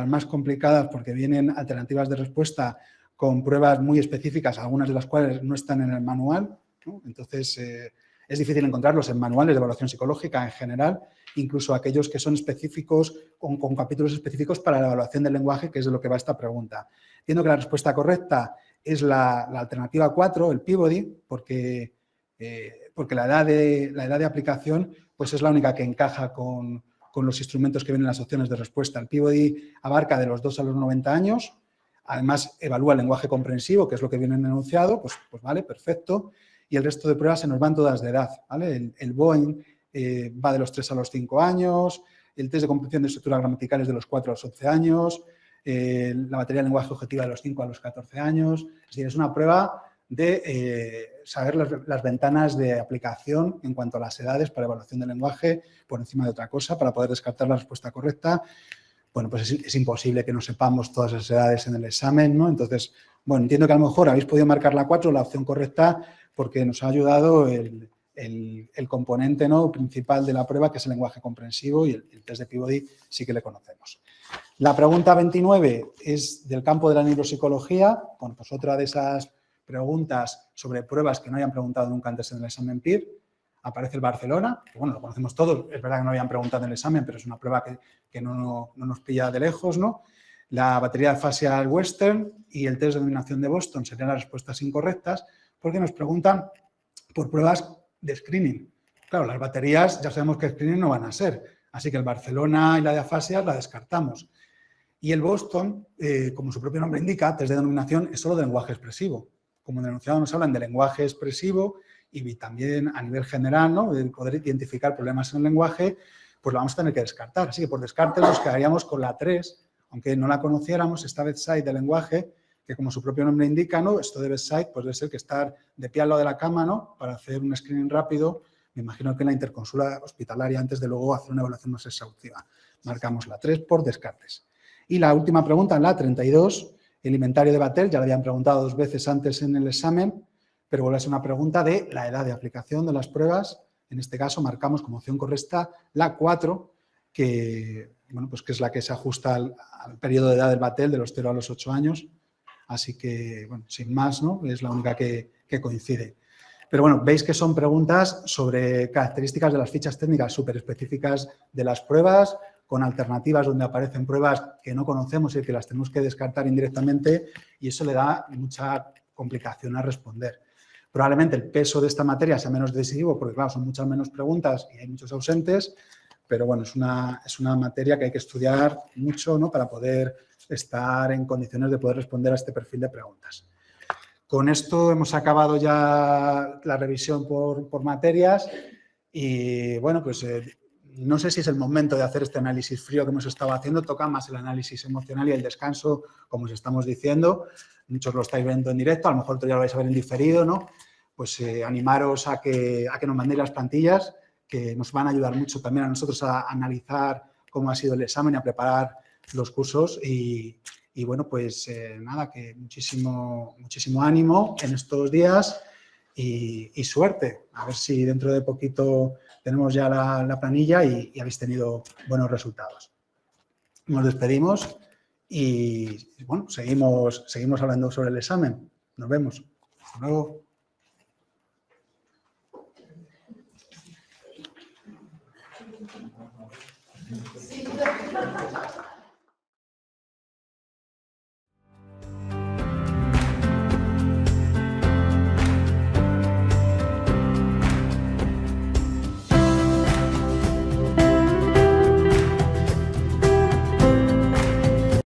más complicadas, porque vienen alternativas de respuesta con pruebas muy específicas, algunas de las cuales no están en el manual, ¿no? Entonces, es difícil encontrarlos en manuales de evaluación psicológica en general, incluso aquellos que son específicos, con capítulos específicos para la evaluación del lenguaje, que es de lo que va esta pregunta. Entiendo que la respuesta correcta es la alternativa 4, el Peabody, porque la edad de aplicación pues es la única que encaja con los instrumentos que vienen en las opciones de respuesta. El Peabody abarca de los 2 a los 90 años, además evalúa el lenguaje comprensivo, que es lo que viene en el enunciado, pues vale, perfecto. Y el resto de pruebas se nos van todas de edad, ¿vale? El Boeing va de los 3 a los 5 años, el test de comprensión de estructuras gramaticales de los 4 a los 11 años, la batería de lenguaje objetiva de los 5 a los 14 años. Es decir, es una prueba de saber las ventanas de aplicación en cuanto a las edades para evaluación del lenguaje por encima de otra cosa, para poder descartar la respuesta correcta. Bueno, pues es imposible que no sepamos todas esas edades en el examen, ¿no? Entonces, bueno, entiendo que a lo mejor habéis podido marcar la 4, la opción correcta, porque nos ha ayudado el componente, ¿no?, principal de la prueba, que es el lenguaje comprensivo, y el test de Peabody sí que le conocemos. La pregunta 29 es del campo de la neuropsicología. Bueno, pues otra de esas preguntas sobre pruebas que no hayan preguntado nunca antes en el examen PIR. Aparece el Barcelona, que bueno, lo conocemos todos, es verdad que no habían preguntado en el examen, pero es una prueba que no nos pilla de lejos, ¿no? La batería facial Western y el test de dominación de Boston serían las respuestas incorrectas, porque nos preguntan por pruebas de screening. Claro, las baterías ya sabemos que screening no van a ser, así que el Barcelona y la de afasia la descartamos. Y el Boston, como su propio nombre indica, test de denominación es solo de lenguaje expresivo. Como en el enunciado nos hablan de lenguaje expresivo y también a nivel general, ¿no?, de poder identificar problemas en el lenguaje, pues lo vamos a tener que descartar. Así que por descarte nos quedaríamos con la 3, aunque no la conociéramos, esta bedside de lenguaje, que como su propio nombre indica, ¿no?, esto de bedside pues debe ser que estar de pie al lado de la cama, ¿no?, para hacer un screening rápido. Me imagino que en la interconsulta hospitalaria, antes de luego hacer una evaluación más exhaustiva. Marcamos la 3 por descartes. Y la última pregunta, la 32, el inventario de Battelle, ya la habían preguntado 2 veces antes en el examen, pero vuelve a ser una pregunta de la edad de aplicación de las pruebas. En este caso marcamos como opción correcta la 4, que, bueno, pues que es la que se ajusta al periodo de edad del Battelle de los 0 a los 8 años. Así que, bueno, sin más, ¿no?, es la única que coincide. Pero bueno, veis que son preguntas sobre características de las fichas técnicas súper específicas de las pruebas, con alternativas donde aparecen pruebas que no conocemos y que las tenemos que descartar indirectamente, y eso le da mucha complicación a responder. Probablemente el peso de esta materia sea menos decisivo porque, claro, son muchas menos preguntas y hay muchos ausentes, pero bueno, es una materia que hay que estudiar mucho, ¿no?, para poder estar en condiciones de poder responder a este perfil de preguntas. Con esto hemos acabado ya la revisión por materias y, bueno, pues no sé si es el momento de hacer este análisis frío que hemos estado haciendo. Toca más el análisis emocional y el descanso, como os estamos diciendo. Muchos lo estáis viendo en directo, a lo mejor otro ya lo vais a ver en diferido, ¿no? Pues animaros a que nos mandéis las plantillas, que nos van a ayudar mucho también a nosotros a analizar cómo ha sido el examen y a preparar los cursos. Y bueno, pues nada, que muchísimo ánimo en estos días y suerte. A ver si dentro de poquito tenemos ya la planilla y habéis tenido buenos resultados. Nos despedimos y bueno, seguimos hablando sobre el examen. Nos vemos. Hasta luego. Sí.